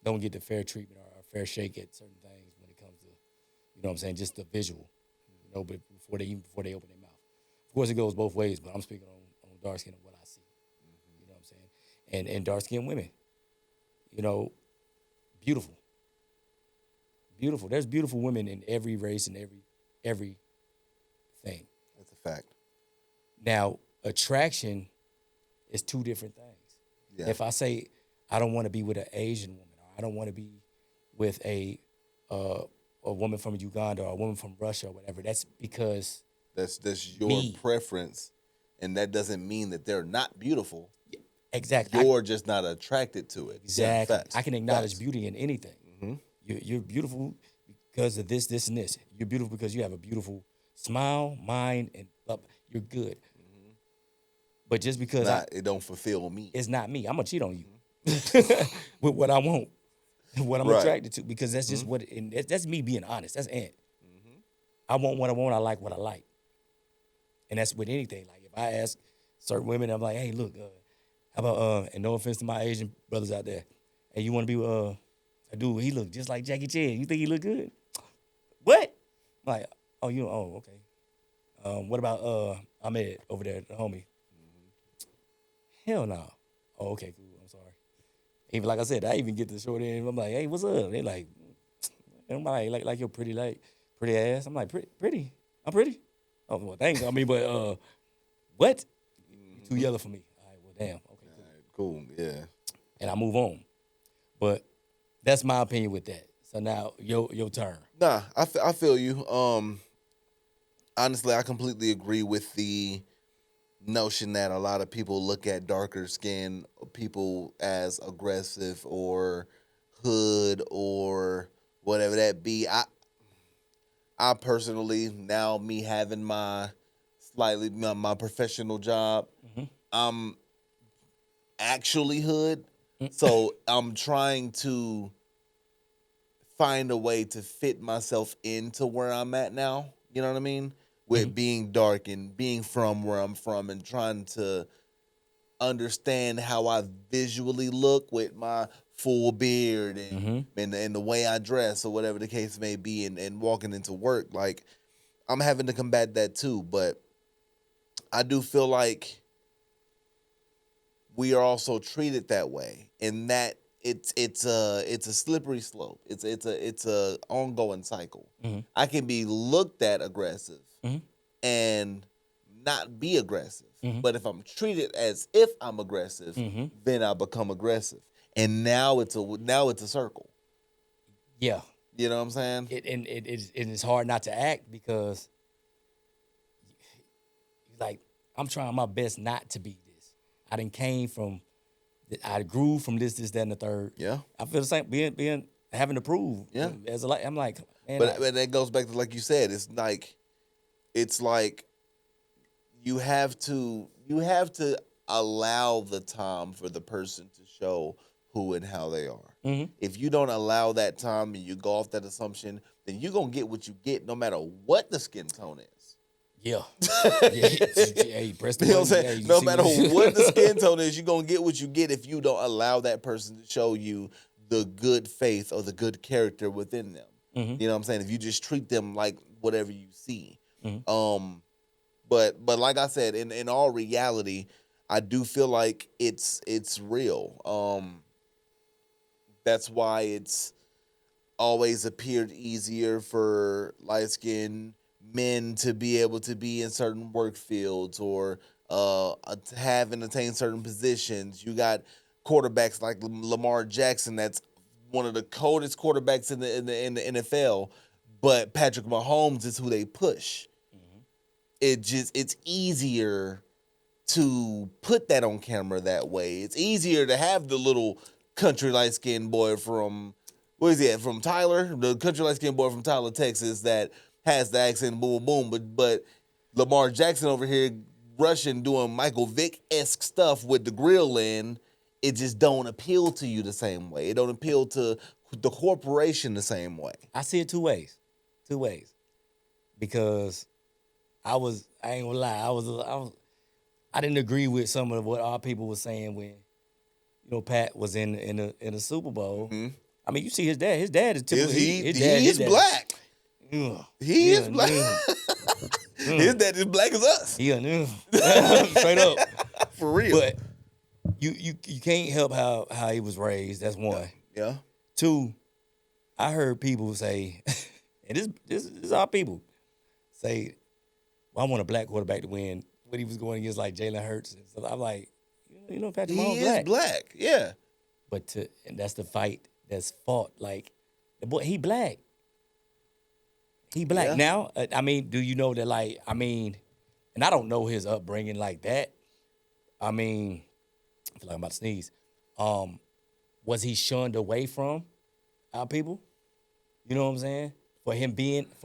don't get the fair treatment or a fair shake at certain things when it comes to, you know what I'm saying, just the visual, but before they open their mouth. Of course, it goes both ways, but I'm speaking on dark skin and what I see. You know what I'm saying? And dark skinned women, beautiful. Beautiful. There's beautiful women in every race and every thing. That's a fact. Now, attraction it's two different things. Yeah. If I say I don't want to be with an Asian woman, or I don't want to be with a woman from Uganda or a woman from Russia or whatever, that's because That's your Me. preference, and that doesn't mean that they're not beautiful. exactly You're just not attracted to it. Yeah, exactly. facts. I can acknowledge Facts. beauty in anything. You're beautiful because of this, this, and this. You're beautiful because you have a beautiful smile, mind, and you're good. But just because It don't fulfill me. it's not me, I'm gonna cheat on you with what I want, what I'm Right. attracted to, because that's just what. And that's me being honest. That's Ant. I want what I want. I like what I like, and that's with anything. Like if I ask certain women, I'm like, hey, look, how about and no offense to my Asian brothers out there, hey, you want to be with a dude? He look just like Jackie Chan. You think he look good? What? I'm like, oh, okay. What about Ahmed over there, the homie? Hell no. Oh, okay, cool. I'm sorry. Even like I said, I even get to the short end. I'm like, hey, what's up? They like, I'm like your pretty ass. I'm like, pretty. I'm pretty. Oh, well, thanks. I mean, but what? You too yellow for me. All right, well, damn. Okay, cool. Cool. Yeah. And I move on. But that's my opinion with that. So now your turn. Nah, I feel you. Honestly, I completely agree with the notion that a lot of people look at darker skinned people as aggressive or hood or whatever that be. I personally, now me having my professional job, I'm actually hood. So I'm trying to find a way to fit myself into where I'm at now. You know what I mean? With being dark and being from where I'm from and trying to understand how I visually look with my full beard and the way I dress or whatever the case may be and walking into work. Like, I'm having to combat that too. But I do feel like we are also treated that way, and that it's a slippery slope. It's a ongoing cycle. I can be looked at aggressive and not be aggressive, but if I'm treated as if I'm aggressive, then I become aggressive, and now it's a circle. Yeah. You know what I'm saying? It's hard not to act because like I'm trying my best not to be this. I grew from this, that, and the third. Yeah. I feel the same being having to prove. Yeah. I'm like, man. But that goes back to, like you said, it's like you have to allow the time for the person to show who and how they are. If you don't allow that time and you go off that assumption, then you're gonna get what you get no matter what the skin tone is. Yeah. Hey, press the You know what I'm button. saying? Yeah, No matter what the skin tone is, you're gonna get what you get if you don't allow that person to show you the good faith or the good character within them. You know what I'm saying? If you just treat them like whatever you see. But like I said, in all reality, I do feel like it's real. That's why it's always appeared easier for light-skinned men to be able to be in certain work fields or have and attain certain positions. You got quarterbacks like Lamar Jackson, that's one of the coldest quarterbacks in the NFL, but Patrick Mahomes is who they push. It's easier to put that on camera that way. It's easier to have the little country light skinned boy from from Tyler, the country light skinned boy from Tyler, Texas, that has the accent, boom, boom. But Lamar Jackson over here rushing, doing Michael Vick-esque stuff with the grill in, it just don't appeal to you the same way. It don't appeal to the corporation the same way. I see it two ways. Because I ain't gonna lie, I didn't agree with some of what our people were saying when, Pat was in the Super Bowl. I mean, you see his dad. His dad is typical. He his dad is black. Ugh. He is black. His dad is black as us. Straight up. For real. But you can't help how he was raised. That's one. Yeah. Two, I heard people say, and this is our people say, well, I want a black quarterback to win when he was going against like Jalen Hurts and stuff. I'm like, Patrick He Mahomes is black. Yeah. But and that's the fight that's fought. Like the boy, he black. He black. Yeah. Now, I mean, do you know that? Like, I mean, and I don't know his upbringing like that. I mean, I feel like I'm about to sneeze. Was he shunned away from our people? You know what I'm saying? For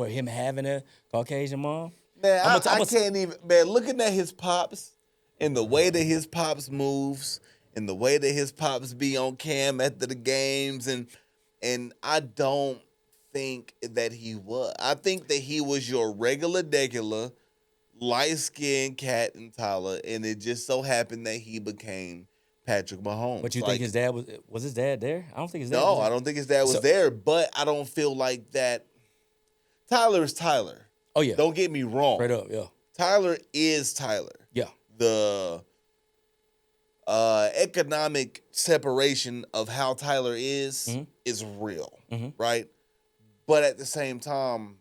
him having a Caucasian mom. Man, I'm I can't even. Man, looking at his pops and the way that his pops moves and the way that his pops be on cam after the games, and I don't think that he was. I think that he was your regular light skinned cat in Tyler, and it just so happened that he became Patrick Mahomes. But you think his dad was his dad there? I don't think his dad. No, I don't think his dad was there, but I don't feel like that. Tyler is Tyler. Oh yeah. Don't get me wrong. Straight up, yeah. Tyler is Tyler. Yeah. The economic separation of how Tyler is real, right? But at the same time,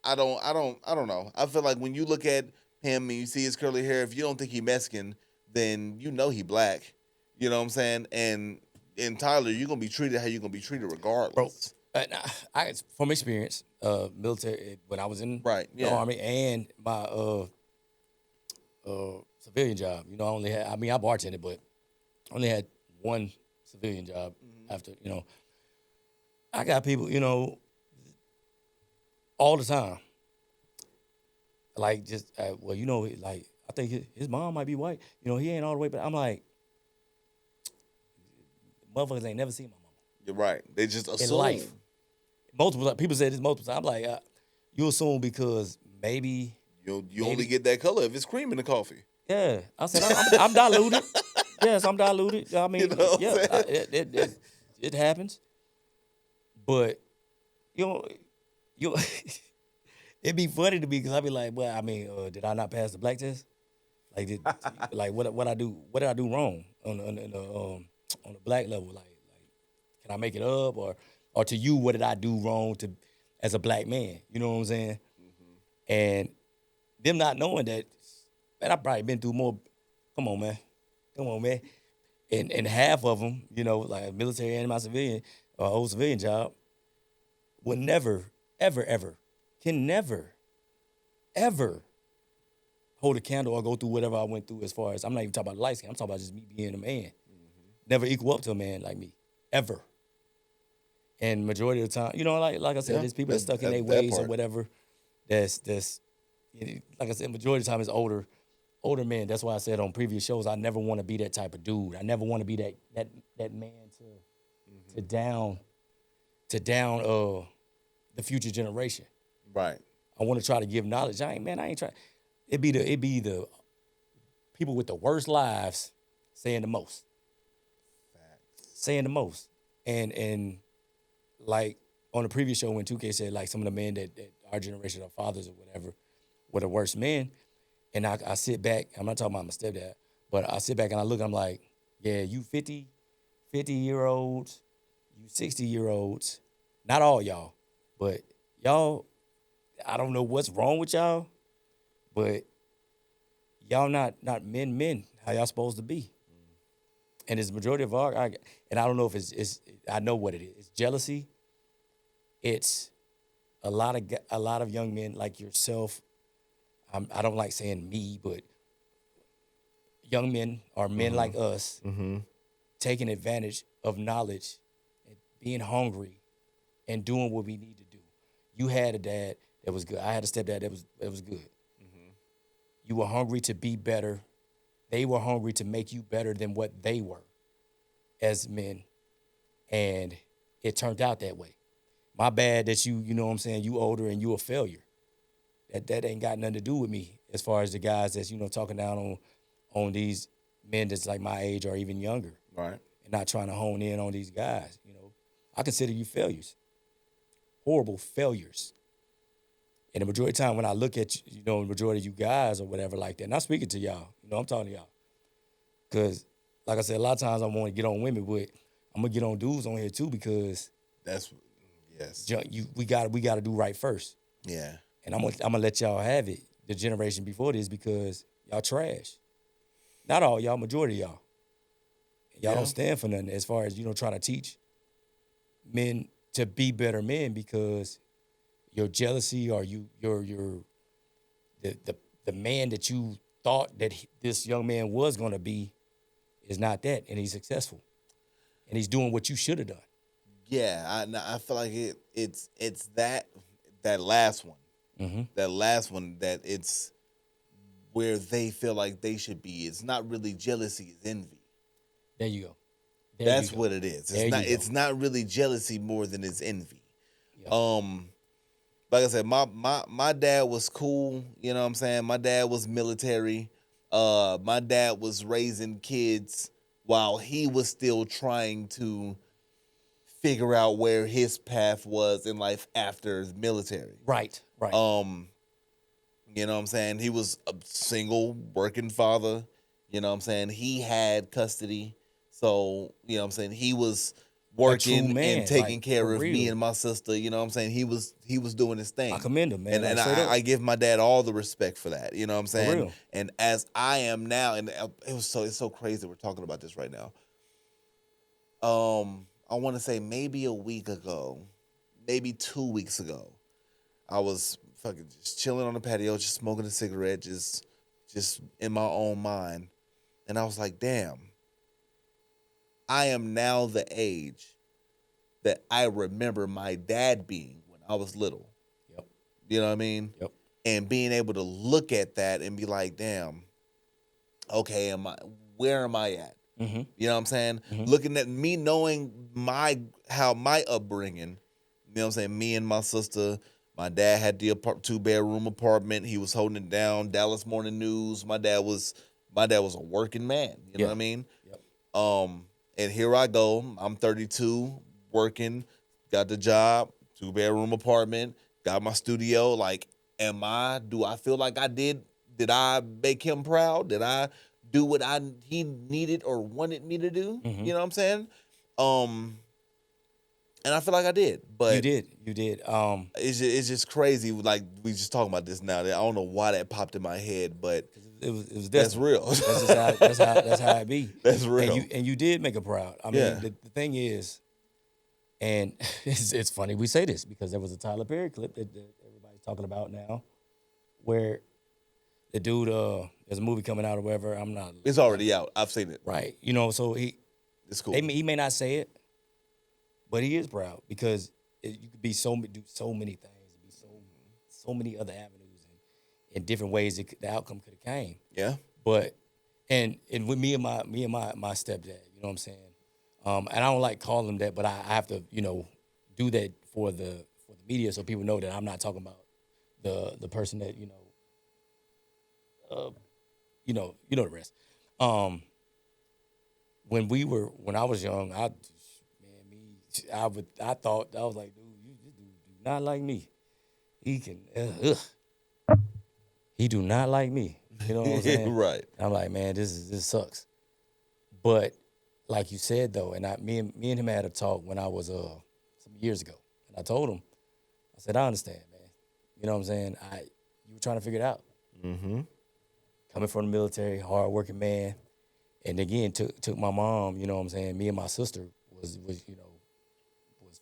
I don't know. I feel like when you look at him and you see his curly hair, if you don't think he Mexican, then you know he black. You know what I'm saying? And in Tyler, you're gonna be treated how you're gonna be treated regardless. Bro, I from experience, military when I was in the Army and my civilian job. I only had. I bartended, but I only had one civilian job after. I got people. All the time. Like just like I think his mom might be white. He ain't all the way, but I'm like, motherfuckers ain't never seen my mama. You're right. They just assume. In life. Multiple people say this multiple times. I'm like, you assume because maybe you only get that color if it's cream in the coffee. Yeah, I said I'm diluted. Yes, I'm diluted. I mean, it happens. But it'd be funny to me because I'd be like, well, I mean, did I not pass the black test? Like, what I do? What did I do wrong on the black level? Like, can I make it up or to you, what did I do wrong as a black man? You know what I'm saying? Mm-hmm. And them not knowing that, man, I probably been through more. Come on, man. And half of them, like military and my civilian or old civilian job, would never, ever, can never, ever hold a candle or go through whatever I went through as far as, I'm not even talking about light skin, I'm talking about just me being a man. Mm-hmm. Never equal up to a man like me, ever. And majority of the time, like I said, there's people that's stuck in their ways or whatever. That's like I said, majority of the time it's older men. That's why I said on previous shows, I never want to be that type of dude. I never want to be that man to down the future generation. Right. I want to try to give knowledge. I ain't trying. It be the people with the worst lives saying the most. Facts. Saying the most. And like on the previous show when 2K said like some of the men that our generation, our fathers or whatever, were the worst men. And I sit back, I'm not talking about my stepdad, but I sit back and I look, I'm like, yeah, you 50-year-olds, you 60-year-olds, not all y'all, but y'all, I don't know what's wrong with y'all, but y'all not men, how y'all supposed to be. And it's the majority of and I don't know if it's I know what it is. It's jealousy. It's a lot of young men like yourself. I don't like saying me, but young men or men like us taking advantage of knowledge and being hungry and doing what we need to do. You had a dad that was good. I had a stepdad that was good. Mm-hmm. You were hungry to be better. They were hungry to make you better than what they were as men. And it turned out that way. My bad that you know what I'm saying, you older and you a failure. That ain't got nothing to do with me as far as the guys that's, talking down on these men that's like my age or even younger. Right. And not trying to hone in on these guys, I consider you failures. Horrible failures. And the majority of the time when I look at, the majority of you guys or whatever like that, and I'm speaking to y'all, I'm talking to y'all. Because, like I said, a lot of times I want to get on women, but I'm going to get on dudes on here too because yes. We got to do right first. Yeah. And I'm gonna let y'all have it, the generation before this, because y'all trash. Not all y'all, majority of y'all. Y'all Yeah. don't stand for nothing as far as, trying to teach men to be better men because your jealousy or your the man that you thought that this young man was gonna be is not that, and he's successful, and he's doing what you should have done. Yeah, I feel like it's that last one. Mm-hmm. That last one that it's where they feel like they should be. It's not really jealousy, it's envy. There you go. There you That's go. what it is. There It's not you go. it's not really jealousy more than it's envy. Yep. Like I said, my dad was cool, you know what I'm saying? My dad was military. My dad was raising kids while he was still trying to figure out where his path was in life after the military. Right. Right. You know what I'm saying? He was a single working father. You know what I'm saying? He had custody. So, you know what I'm saying? He was working man, and taking like, care for of me real. and my sister. You know what I'm saying? He was doing his thing. I commend him, man. And, like, and straight up. I give my dad all the respect for that. You know what I'm saying? real. And as I am now, and it's so crazy that we're talking about this right now. I want to say maybe a week ago, maybe 2 weeks ago, I was fucking just chilling on the patio, just smoking a cigarette, just in my own mind. And I was like, damn, I am now the age that I remember my dad being when I was little. Yep. You know what I mean? Yep. And being able to look at that and be like, damn, okay, where am I at? Mm-hmm. You know what I'm saying? Mhm. Looking at me, knowing how my upbringing, you know what I'm saying? Me and my sister, my dad had the 2-bedroom apartment. He was holding it down. Dallas Morning News. My dad was a working man. You know what I mean? Yep. And here I go. I'm 32, working, got the job, 2-bedroom apartment, got my studio. Like, do I feel like I did? Did I make him proud? Did I do what he needed or wanted me to do? Mhm. You know what I'm saying? And I feel like I did, but You did. You did. it's just crazy. Like, we just talking about this now. I don't know why that popped in my head, but It was that's destiny. real. That's just how. That's how it be. That's real. And you did make her proud. I mean, Yeah. the thing is, and it's funny we say this because there was a Tyler Perry clip that everybody's talking about now, where the dude, there's a movie coming out or whatever. I'm not. It's already out. I've seen it. Right. So It's cool. he may not say it, but he is proud because you could be do so many things, and be so many other avenues and in different ways the outcome could have came. Yeah. But and with me and my stepdad, you know what I'm saying. And I don't like calling him that, but I have to do that for the media so people know that I'm not talking about the person that the rest. When I was young, I thought I was like, dude, this dude do not like me. He can, he do not like me. You know what I'm saying? Right. I'm like, man, this sucks. But like you said though, and me and him had a talk when I was some years ago, and I told him, I said, I understand, man. You know what I'm saying? You were trying to figure it out. Mm-hmm. Coming from the military, hardworking man, and again took my mom. You know what I'm saying? Me and my sister was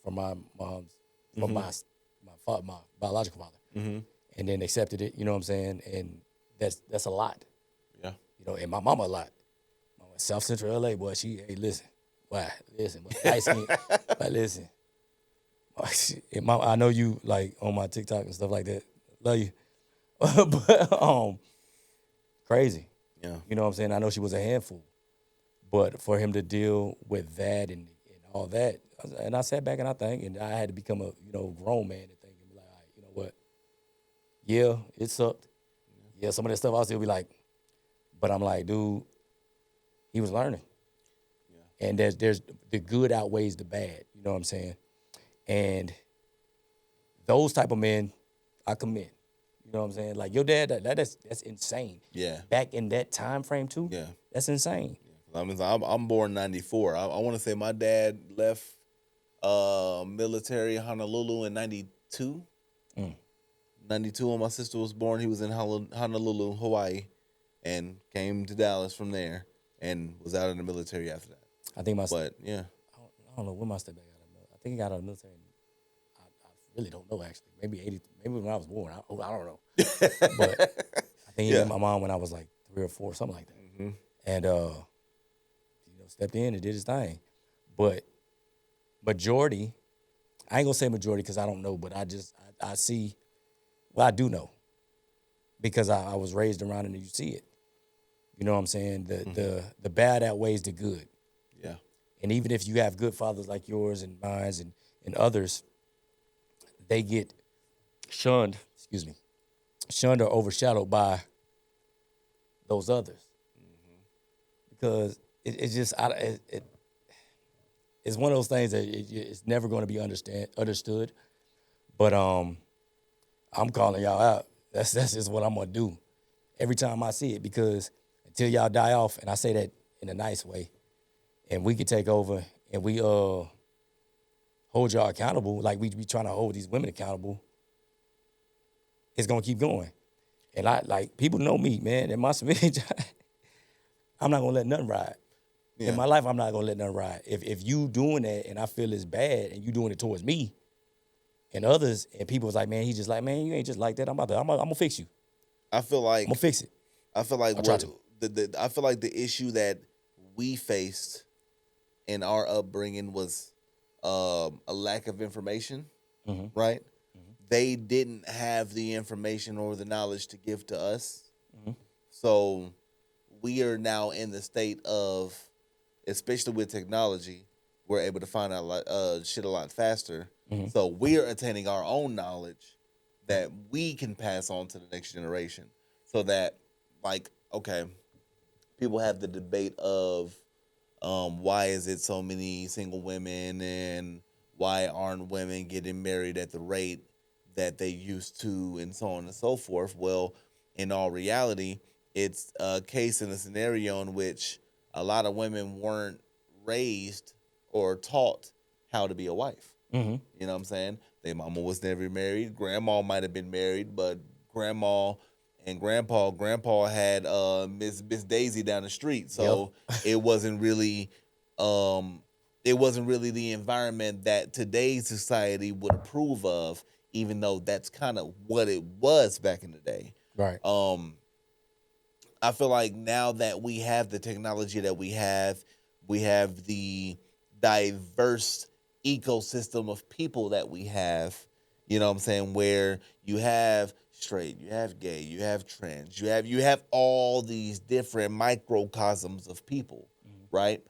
from my mom's from my biological father, Mm-hmm. and then accepted it. You know what I'm saying? And that's a lot. Yeah. And my mama a lot. South Central LA, boy, listen. Boy, light skin. But listen. I know you like on my TikTok and stuff like that. Love you. But crazy. Yeah. You know what I'm saying? I know she was a handful. But for him to deal with that and all that, and I sat back and I think, and I had to become a grown man and think and be like, all right, you know what? Yeah, it sucked. Yeah, some of that stuff I'll still be like, but I'm like, dude, he was learning. Yeah. And there's the good outweighs the bad. You know what I'm saying? And those type of men, I commend. You know what I'm saying? Like your dad, that's insane. Yeah. Back in that time frame too. Yeah. That's insane. I mean, I'm born 94. I want to say my dad left military Honolulu in 92. 92 when my sister was born. He was in Honolulu, Hawaii. and came to Dallas from there and was out in the military after that. I think my But yeah, I don't know when my stepdad got out of the military. I think he got out of the military. I really don't know actually. Maybe 80. Maybe when I was born. I don't know. But I think he Yeah. met my mom when I was like 3 or 4, something like that. And stepped in and did his thing. But majority, I ain't gonna say majority because I don't know, but I see. Well, I do know because I was raised around it and you see it. You know what I'm saying? The bad outweighs the good. yeah, And even if you have good fathers like yours and mine and others, they get shunned, shunned or overshadowed by those others. Because it's just, it's one of those things that it's never going to be understood. But I'm calling y'all out. That's just what I'm going to do every time I see it, because until y'all die off, and I say that in a nice way, and we can take over and we hold y'all accountable like we be trying to hold these women accountable, it's gonna keep going. And I like people know me, man. In my village, I'm not gonna let nothing ride. yeah. In my life, I'm not gonna let nothing ride. If you doing that and I feel it's bad and you doing it towards me and others, and people was like, man, he just like, man, you ain't just like that. I'm gonna fix you. I feel like I'm gonna fix it. I feel like I'll try what I feel like the issue that we faced in our upbringing was a lack of information, right? They didn't have the information or the knowledge to give to us. So we are now in the state of, especially with technology, we're able to find out shit a lot faster. So we are attaining our own knowledge that we can pass on to the next generation. So that, like, okay, people have the debate of why is it so many single women and why aren't women getting married at the rate that they used to, and so on and so forth. Well, in all reality, it's a case in a scenario in which a lot of women weren't raised or taught how to be a wife. You know what I'm saying? Their mama was never married. Grandma might have been married, but grandma and grandpa had Miss Daisy down the street. So it wasn't really the environment that today's society would approve of, even though that's kind of what it was back in the day. Right. I feel like now that we have the technology that we have the diverse ecosystem of people that we have, you know what I'm saying, where you have straight, you have gay, you have trans, you have all these different microcosms of people, right?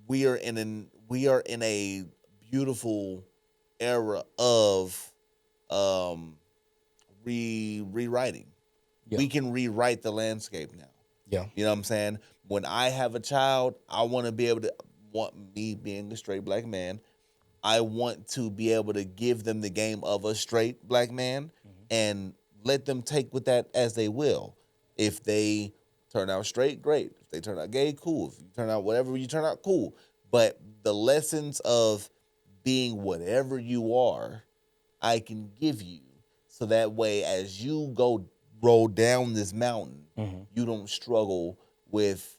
We are in a beautiful era of rewriting. Yeah. We can rewrite the landscape now. Yeah. You know what I'm saying? When I have a child, I want to be able to, me being a straight black man, I want to be able to give them the game of a straight black man and let them take with that as they will. If they turn out straight, great. If they turn out gay, cool. If you turn out whatever you turn out, cool. But the lessons of being whatever you are, I can give you. So that way, as you go roll down this mountain, you don't struggle with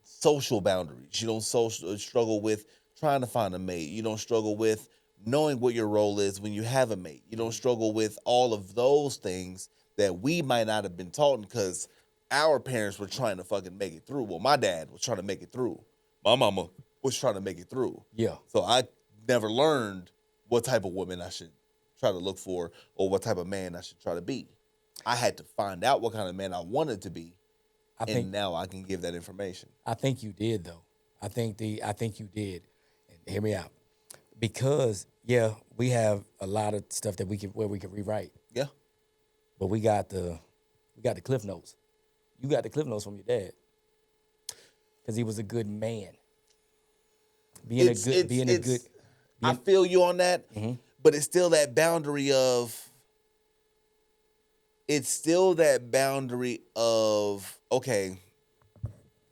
social boundaries. You don't struggle with trying to find a mate. You don't struggle with knowing what your role is when you have a mate. You don't struggle with all of those things that we might not have been taught because our parents were trying to fucking make it through. Well, my dad was trying to make it through. My mama was trying to make it through. Yeah. So I never learned what type of woman I should try to look for or what type of man I should try to be. I had to find out what kind of man I wanted to be. Now I can give that information. I think you did though. I think you did. And hear me out. Because we have a lot of stuff that we can rewrite. Yeah. But we got the cliff notes. You got the cliff notes from your dad. Because he was a good man. I feel you on that, but it's still that boundary of. It's still that boundary of, okay.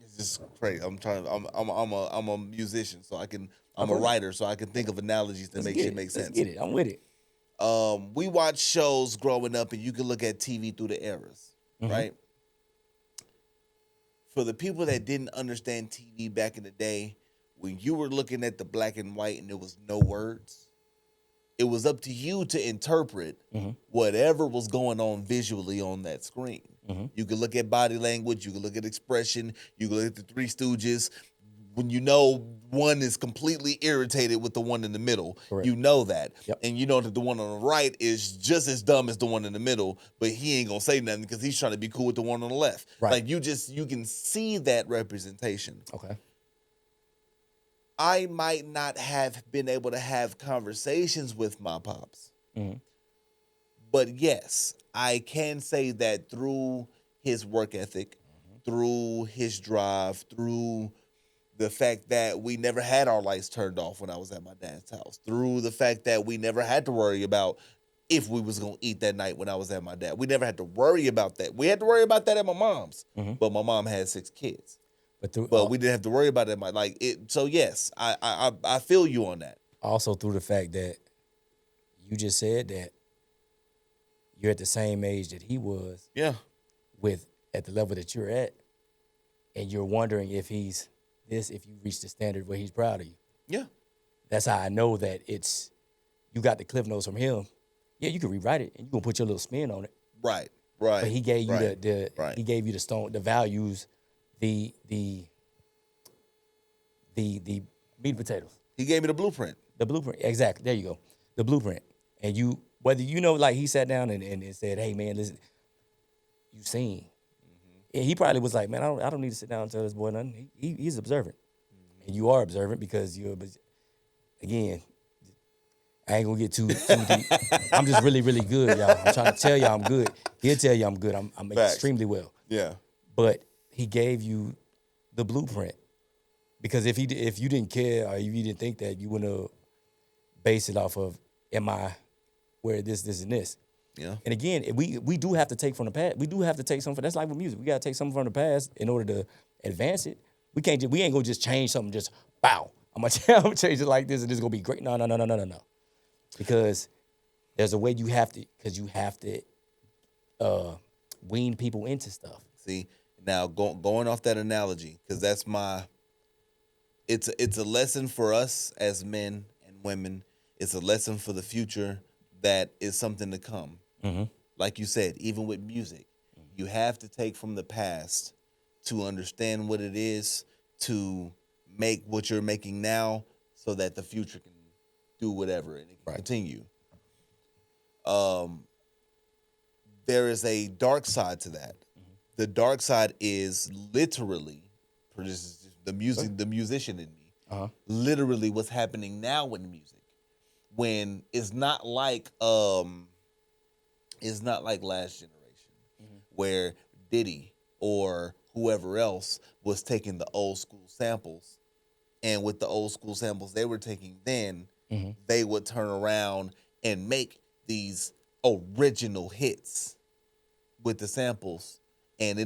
It's just crazy. I'm a musician, so I'm a writer, so I can think of analogies that make shit make sense. Let's get it. I'm with it. We watch shows growing up, and you can look at TV through the eras, right? For the people that didn't understand TV back in the day, when you were looking at the black and white and there was no words, it was up to you to interpret whatever was going on visually on that screen. You could look at body language, you could look at expression, you could look at the Three Stooges. When you know one is completely irritated with the one in the middle, Correct. you know that. Yep. And you know that the one on the right is just as dumb as the one in the middle, but he ain't gonna say nothing because he's trying to be cool with the one on the left. Right. Like you can see that representation. Okay. I might not have been able to have conversations with my pops. But yes, I can say that through his work ethic, through his drive, through the fact that we never had our lights turned off when I was at my dad's house, through the fact that we never had to worry about if we was going to eat that night when I was at my dad. We never had to worry about that. We had to worry about that at my mom's, but my mom had 6 kids. But we didn't have to worry about it. So yes, I feel you on that. Also through the fact that you just said that you're at the same age that he was Yeah. at the level that you're at, and you're wondering if he's if you reach the standard where he's proud of you. Yeah. That's how I know that you got the cliff notes from him. Yeah, you can rewrite it and you can put your little spin on it. Right. But he gave you Right. he gave you the values, the meat and potatoes. He gave me the blueprint. The blueprint. Exactly. There you go. The blueprint. And whether like he sat down and said, hey man, listen, you seen. And he probably was like, man, I don't need to sit down and tell this boy nothing. He's observant. And you are observant because again, I ain't gonna get too deep. I'm just really, really good, y'all. I'm trying to tell y'all I'm good. He'll tell you I'm good. I'm Facts. extremely well. Yeah. But he gave you the blueprint. Because if you didn't care or if you didn't think that, you wouldn't have based it off of, am I where this, and this. Yeah. And again, we do have to take from the past. We do have to take something. That's like with music. We got to take something from the past in order to advance it. We ain't gonna just change something just, bow. I'm gonna change it like this and this is gonna be great. No. Because there's a way you have to wean people into stuff. See, now going off that analogy, because that's it's a lesson for us as men and women. It's a lesson for the future that is something to come. Like you said, even with music, you have to take from the past to understand what it is, to make what you're making now so that the future can do whatever and it can continue. There is a dark side to that. The dark side is literally the musician in me. Literally what's happening now in music. When it's not like last generation where Diddy or whoever else was taking the old school samples, and with the old school samples they were taking then, they would turn around and make these original hits with the samples, and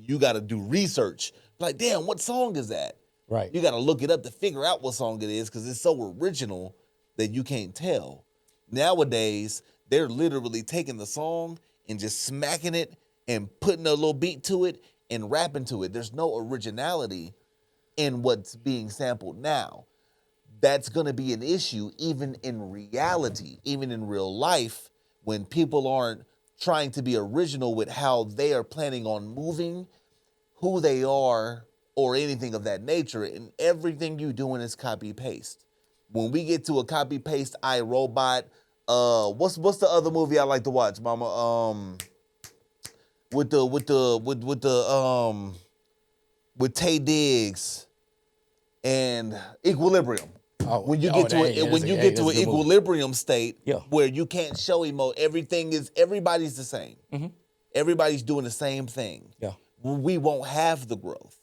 you got to do research. Like, damn, what song is that? Right. You got to look it up to figure out what song it is because it's so original that you can't tell. Nowadays, they're literally taking the song and just smacking it and putting a little beat to it and rapping to it. There's no originality in what's being sampled now. That's going to be an issue even in reality, even in real life, when people aren't trying to be original with how they are planning on moving, who they are, or anything of that nature. And everything you doing is copy-paste. When we get to a copy-paste iRobot, what's the other movie I like to watch, Mama? With Taye Diggs and Equilibrium. When you get to an equilibrium state where you can't show everybody's the same. Everybody's doing the same thing. Yeah. We won't have the growth.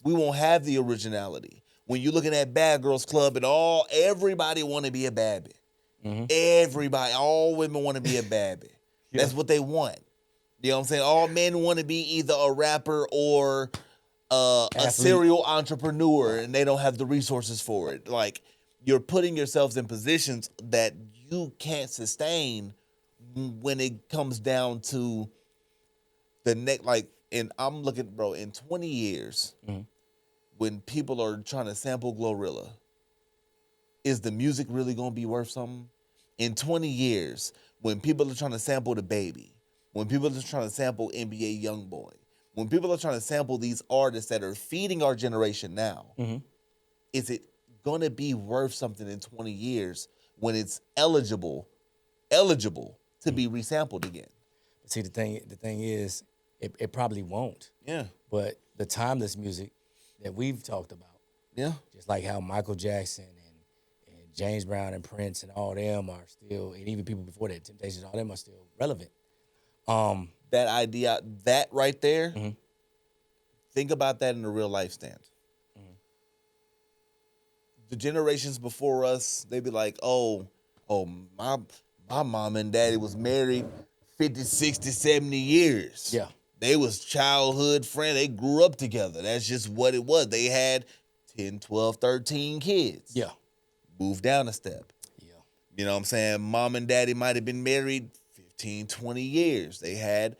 We won't have the originality. When you're looking at Bad Girls Club and everybody want to be a bad bitch. Everybody, all women want to be a bad bitch. That's what they want. You know what I'm saying? All men want to be either a rapper or a serial entrepreneur, and they don't have the resources for it. Like, you're putting yourselves in positions that you can't sustain when it comes down to the next. Like, and I'm looking, bro, in 20 years, when people are trying to sample Glorilla, is the music really gonna be worth something? In 20 years, when people are trying to sample the Baby, when people are trying to sample NBA YoungBoy, when people are trying to sample these artists that are feeding our generation now, is it gonna be worth something in 20 years when it's eligible to be resampled again? See, the thing is, it probably won't. Yeah. But the timeless music that we've talked about, Yeah. just like how Michael Jackson and James Brown and Prince and all them are still, and even people before that, Temptations, all them are still relevant. That idea, that right there, think about that in a real life stance. The generations before us, they'd be like, oh, my mom and daddy was married 50, 60, 70 years. Yeah. They was childhood friends. They grew up together. That's just what it was. They had 10, 12, 13 kids. Yeah. Move down a step. Yeah. You know what I'm saying? Mom and daddy might have been married 15, 20 years. They had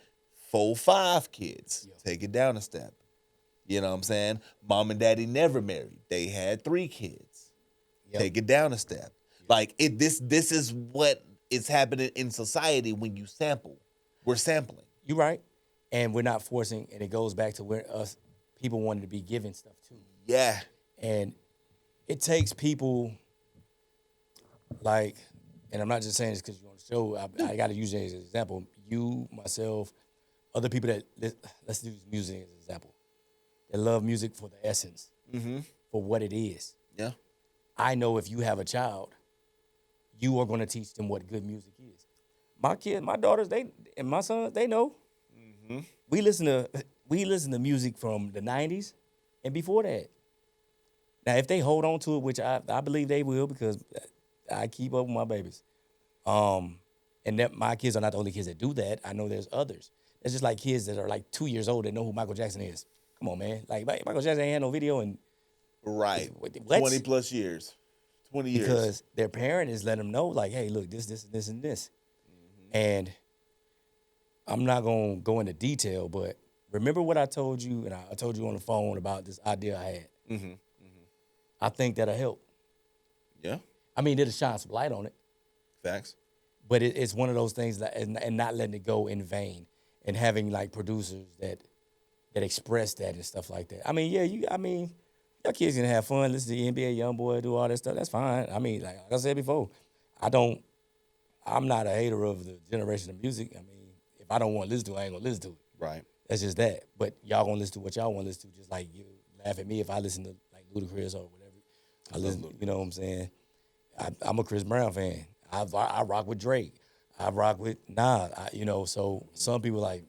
4, 5 kids. Yeah. Take it down a step. You know what I'm saying? Mom and daddy never married. They had 3 kids. Yep. Take it down a step. Like this is what is happening in society when you sample. We're sampling. You're right. And we're not forcing, and it goes back to where us people wanted to be given stuff too. Yeah. And it takes people like, and I'm not just saying this because you're on the show. I got to use it as an example. You, myself, other people that let's use music as an example. That love music for the essence, for what it is. Yeah. I know if you have a child, you are going to teach them what good music is. My kids, my daughters, and my sons, they know. We listen to music from the 90s and before that. Now, if they hold on to it, which I believe they will because I keep up with my babies. And that my kids are not the only kids that do that. I know there's others. It's just like kids that are like 2 years old that know who Michael Jackson is. Come on, man. Like Michael Jackson ain't had no video in Right. what? 20 plus years. 20 years. Because their parent is letting them know, like, hey, look, this, and this. And I'm not going to go into detail, but remember what I told you, and I told you on the phone about this idea I had. I think that'll help. Yeah. I mean, it'll shine some light on it. Facts. But it's one of those things that, and not letting it go in vain, and having like producers that express that and stuff like that. I mean, yeah, your kids can have fun, listen to the NBA YoungBoy, do all that stuff. That's fine. I mean, like I said before, I'm not a hater of the generation of music. I mean, if I don't want to listen to it, I ain't gonna listen to it. Right. That's just that. But y'all gonna listen to what y'all want to listen to, just like you laugh at me if I listen to like Ludacris or whatever. I listen, you know what I'm saying? I'm a Chris Brown fan. I rock with Drake. I rock with Nas. So some people like,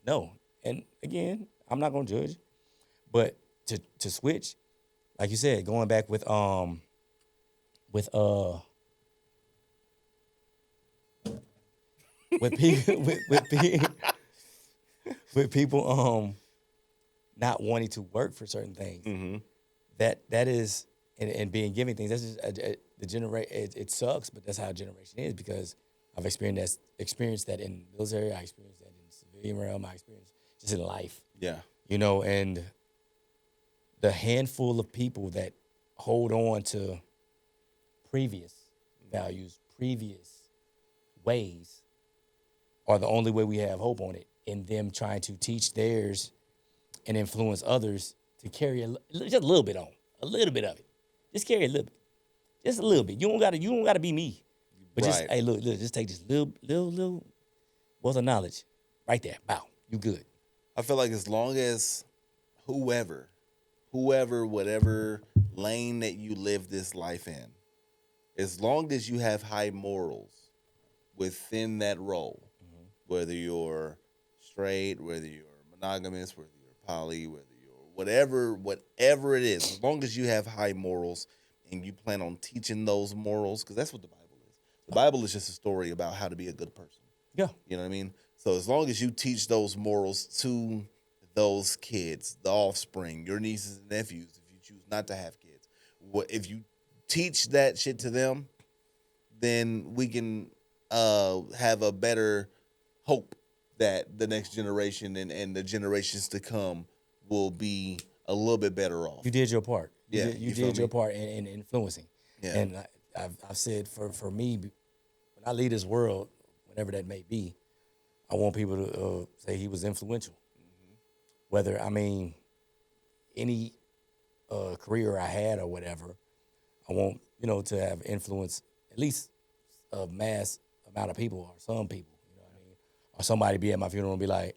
no. And again, I'm not gonna judge. But to switch, like you said, going back with people with people not wanting to work for certain things. That is and being given things. That's just the generation. It sucks, but that's how a generation is because I've experienced that in the military. I experienced that in the civilian realm. I experienced just in life. Yeah. And the handful of people that hold on to previous values, previous ways, are the only way we have hope on it. In them trying to teach theirs and influence others to carry just a little bit on, a little bit of it. Just carry a little bit, just a little bit. You don't gotta be me, but just hey, look, just take this little wealth of knowledge, right there. Wow, you good. I feel like as long as whoever, whatever lane that you live this life in, as long as you have high morals within that role, whether you're straight, whether you're monogamous, whether you're poly, whether you're whatever it is, as long as you have high morals and you plan on teaching those morals, because that's what the Bible is. The Bible is just a story about how to be a good person. Yeah. You know what I mean? So as long as you teach those morals to those kids, the offspring, your nieces and nephews, if you choose not to have kids, if you teach that shit to them, then we can have a better hope that the next generation and the generations to come will be a little bit better off. You did your part. Yeah, You you feel did your me? part in influencing. Yeah. And I've said for me, when I leave this world, whenever that may be, I want people to say he was influential. Whether, I mean, any career I had or whatever, I want, to have influence at least a mass amount of people or some people, you know what I mean? Or somebody be at my funeral and be like,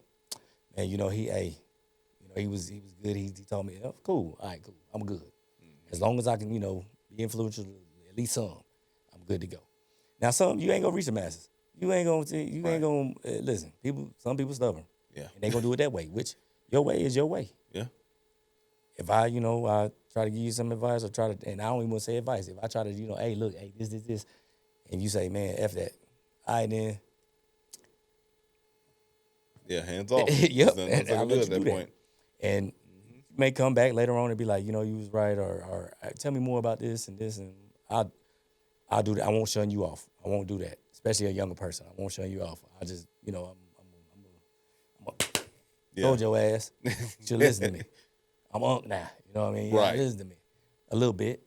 man, he was good. He told me, oh, cool, all right, cool, I'm good. As long as I can, be influential to at least some, I'm good to go. Now, some you ain't gonna reach the masses. You ain't gonna listen. Some people stubborn. Yeah. And they gonna do it that way. Which your way is your way. Yeah. If I try to give you some advice or and I don't even want to say advice. If I try to, hey, look, hey, this, and you say, man, F that. All right, then. Yeah, hands off. Yep. Nothing And I I'll can do let at you that do point. And you may come back later on and be like, you was right, or tell me more about this, and I'll do that. I won't shun you off. I won't do that, especially a younger person. I won't shun you off. I just, Yeah. told your ass. You should listen to me. I'm unk now. You know what I mean? Yeah, Right. listen to me. A little bit.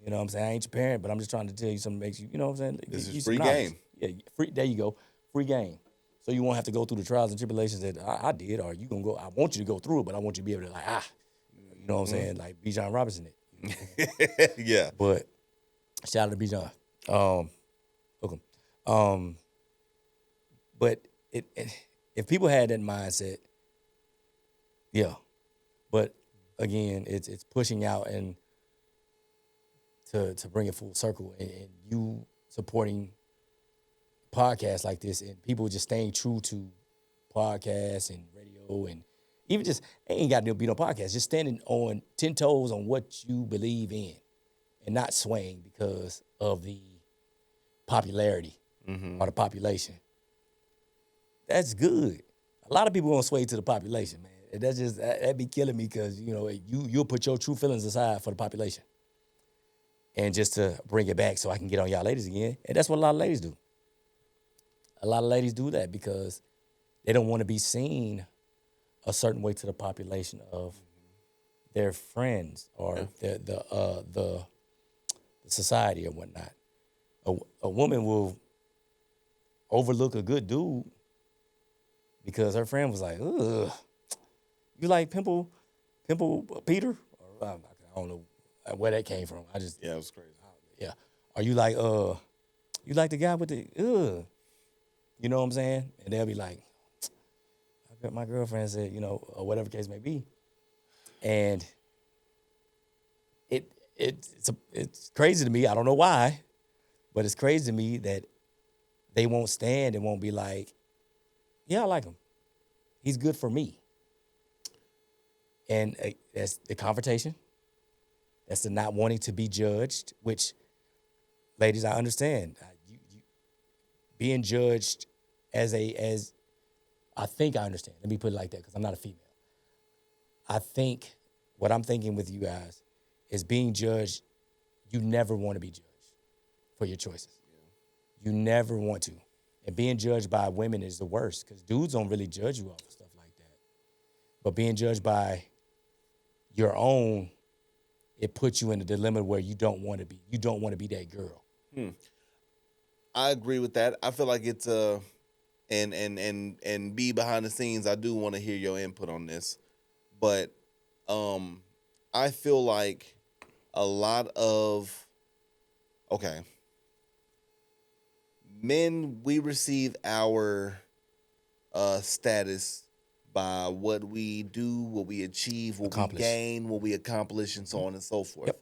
You know what I'm saying? I ain't your parent, but I'm just trying to tell you something that makes you, you know what I'm saying? This Give you is some free knowledge. game. Yeah, free. There you go. Free game. So you won't have to go through the trials and tribulations that I did, or you gonna go. I want you to go through it, but I want you to be able to you know what I'm saying? Like B. John Robinson it. Yeah. But shout out to B. John. Welcome. But if people had that mindset, yeah. But again, it's pushing out and to bring it full circle, and you supporting podcasts like this, and people just staying true to podcasts and radio, and even just they ain't got to be no podcast. Just standing on 10 toes on what you believe in, and not swaying because of the popularity or the population. That's good. A lot of people gonna sway to the population, man. And that's just that be killing me because you'll put your true feelings aside for the population, and just to bring it back so I can get on y'all ladies again. And that's what a lot of ladies do. A lot of ladies do that because they don't want to be seen a certain way to the population of their friends or the society or whatnot. A woman will overlook a good dude because her friend was like, ugh, you like Pimple Peter? Or, I don't know where that came from. Yeah, it was crazy. Yeah. Are you like the guy with the you know what I'm saying? And they'll be like, my girlfriend said, or whatever case may be. And it's crazy to me. I don't know why, but it's crazy to me that they won't stand and won't be like, yeah, I like him. He's good for me. And that's the confrontation. That's the not wanting to be judged, which, ladies, I understand. You being judged as I think I understand. Let me put it like that because I'm not a female. I think what I'm thinking with you guys is being judged. You never want to be judged for your choices. You never want to. And being judged by women is the worst because dudes don't really judge you off of stuff like that. But being judged by your own, it puts you in a dilemma where you don't want to be. You don't want to be that girl. I agree with that. I feel like it's and be behind the scenes. I do want to hear your input on this, but I feel like a lot of men, we receive our status by what we do, what we achieve, what we gain, what we accomplish, and so on and so forth. Yep.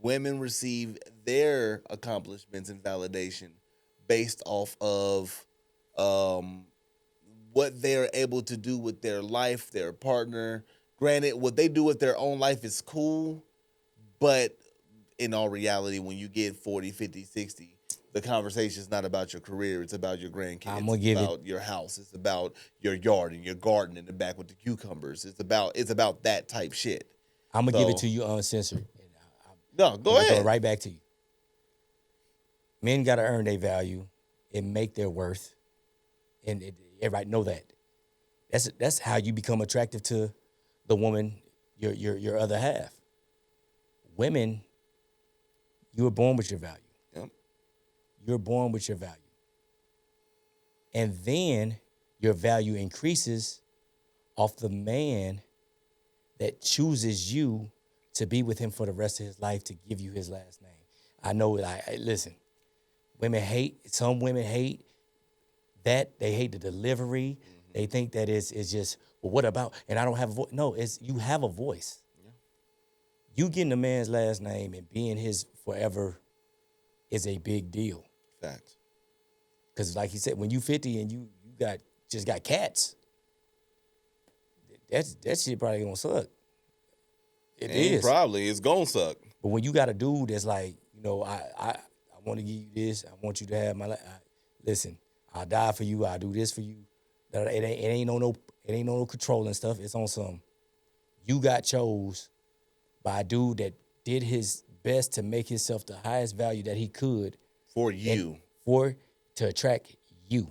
Women receive their accomplishments and validation based off of what they're able to do with their life, their partner. Granted, what they do with their own life is cool, but in all reality, when you get 40, 50, 60, the conversation is not about your career. It's about your grandkids. It's about your house. It's about your yard and your garden in the back with the cucumbers. It's about that type shit. I'm going to give it to you uncensored. No, go Throw ahead. it right back to you. Men got to earn their value and make their worth, and everybody know that. That's how you become attractive to the woman, your other half. Women, you were born with your value. Yep. You're born with your value, and then your value increases off the man that chooses you to be with him for the rest of his life, to give you his last name. I know. Listen. Some women hate that. They hate the delivery. They think that it's just, well, what about, and I don't have a voice. No, you have a voice. Yeah. You getting a man's last name and being his forever is a big deal. Facts. Because like you said, when you 50 and you just got cats, that shit probably gonna suck. It is. Probably. It's gonna suck. But when you got a dude that's like, I want to give you this. I want you to have my life. Listen, I'll die for you. I'll do this for you. It ain't no controlling stuff. It's on some. You got chose by a dude that did his best to make himself the highest value that he could For you. to attract you,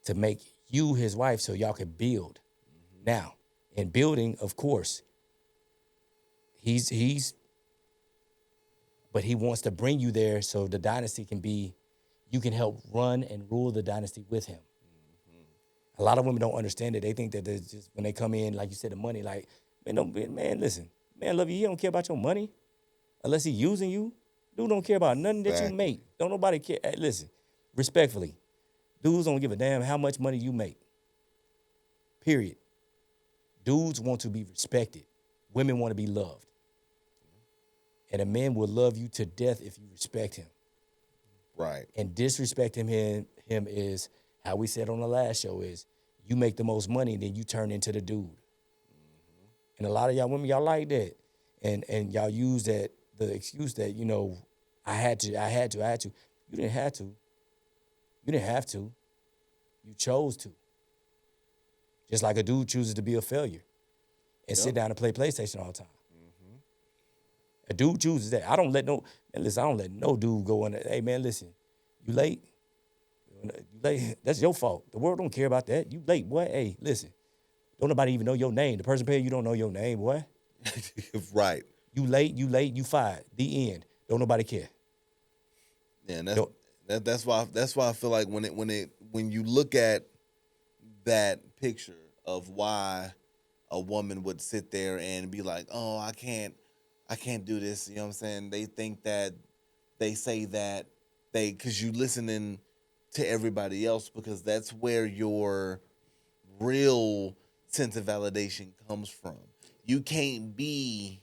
to make you his wife, so y'all could build. Now, in building, of course, but he wants to bring you there so the dynasty can be, you can help run and rule the dynasty with him. A lot of women don't understand it. They think that there's just, when they come in, like you said, the money, like, man, listen, man, love you, he don't care about your money unless he using you. Dude don't care about nothing that you Exactly. make. Don't nobody care. Hey, listen, respectfully, dudes don't give a damn how much money you make. Period. Dudes want to be respected. Women want to be loved. And a man will love you to death if you respect him. Right. And disrespecting him is, how we said on the last show, is you make the most money, then you turn into the dude. And a lot of y'all women, y'all like that. And y'all use that, the excuse that, I had to. You didn't have to. You didn't have to. You chose to. Just like a dude chooses to be a failure and sit down and play PlayStation all the time. A dude chooses that. I don't let no dude go in there. Hey, man, listen, you late? You late? That's your fault. The world don't care about that. You late, boy. Hey, listen, don't nobody even know your name. The person paying you don't know your name, boy. Right. You late, you fired. The end. Don't nobody care. Yeah, and that's why I feel like when you look at that picture of why a woman would sit there and be like, "Oh, I can't do this." You know what I'm saying? They think that they say that because you listening to everybody else, because that's where your real sense of validation comes from. You can't be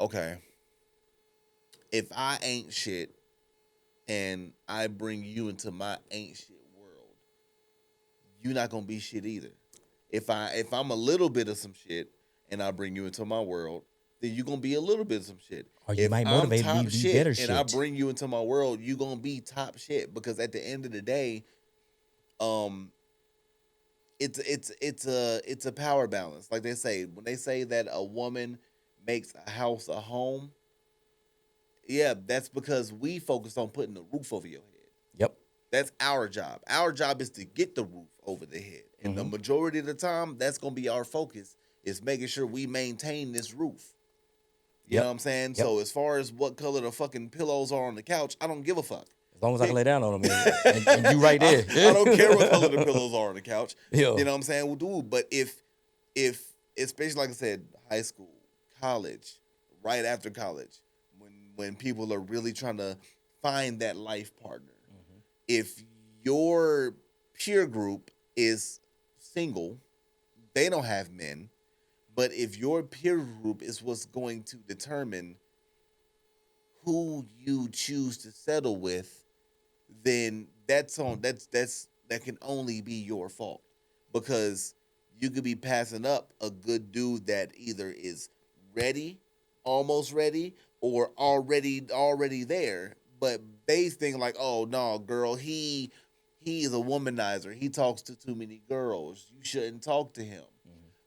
okay. If I ain't shit and I bring you into my ain't shit world, you're not gonna be shit either. If I'm a little bit of some shit and I bring you into my world, then you're gonna be a little bit of some shit. Or you If might I'm motivate me top to be shit better and I shit. bring you into my world, you're gonna be top shit, because at the end of the day, it's a power balance. Like they say, when they say that a woman makes a house a home, yeah, that's because we focus on putting a roof over your head. Yep. That's our job. Our job is to get the roof over the head. And the majority of the time, that's going to be our focus, is making sure we maintain this roof. You Yep. know what I'm saying? Yep. So as far as what color the fucking pillows are on the couch, I don't give a fuck. As long as I can lay down on them, and you right there. I don't care what color the pillows are on the couch. Yeah. You know what I'm saying? Well, dude, but if especially like I said, high school, college, right after college, when people are really trying to find that life partner, if your peer group is single, they don't have men, but if your peer group is what's going to determine who you choose to settle with, then that can only be your fault, because you could be passing up a good dude that either is ready, almost ready, or already there, but they think like, oh no, girl, he is a womanizer. He talks to too many girls. You shouldn't talk to him.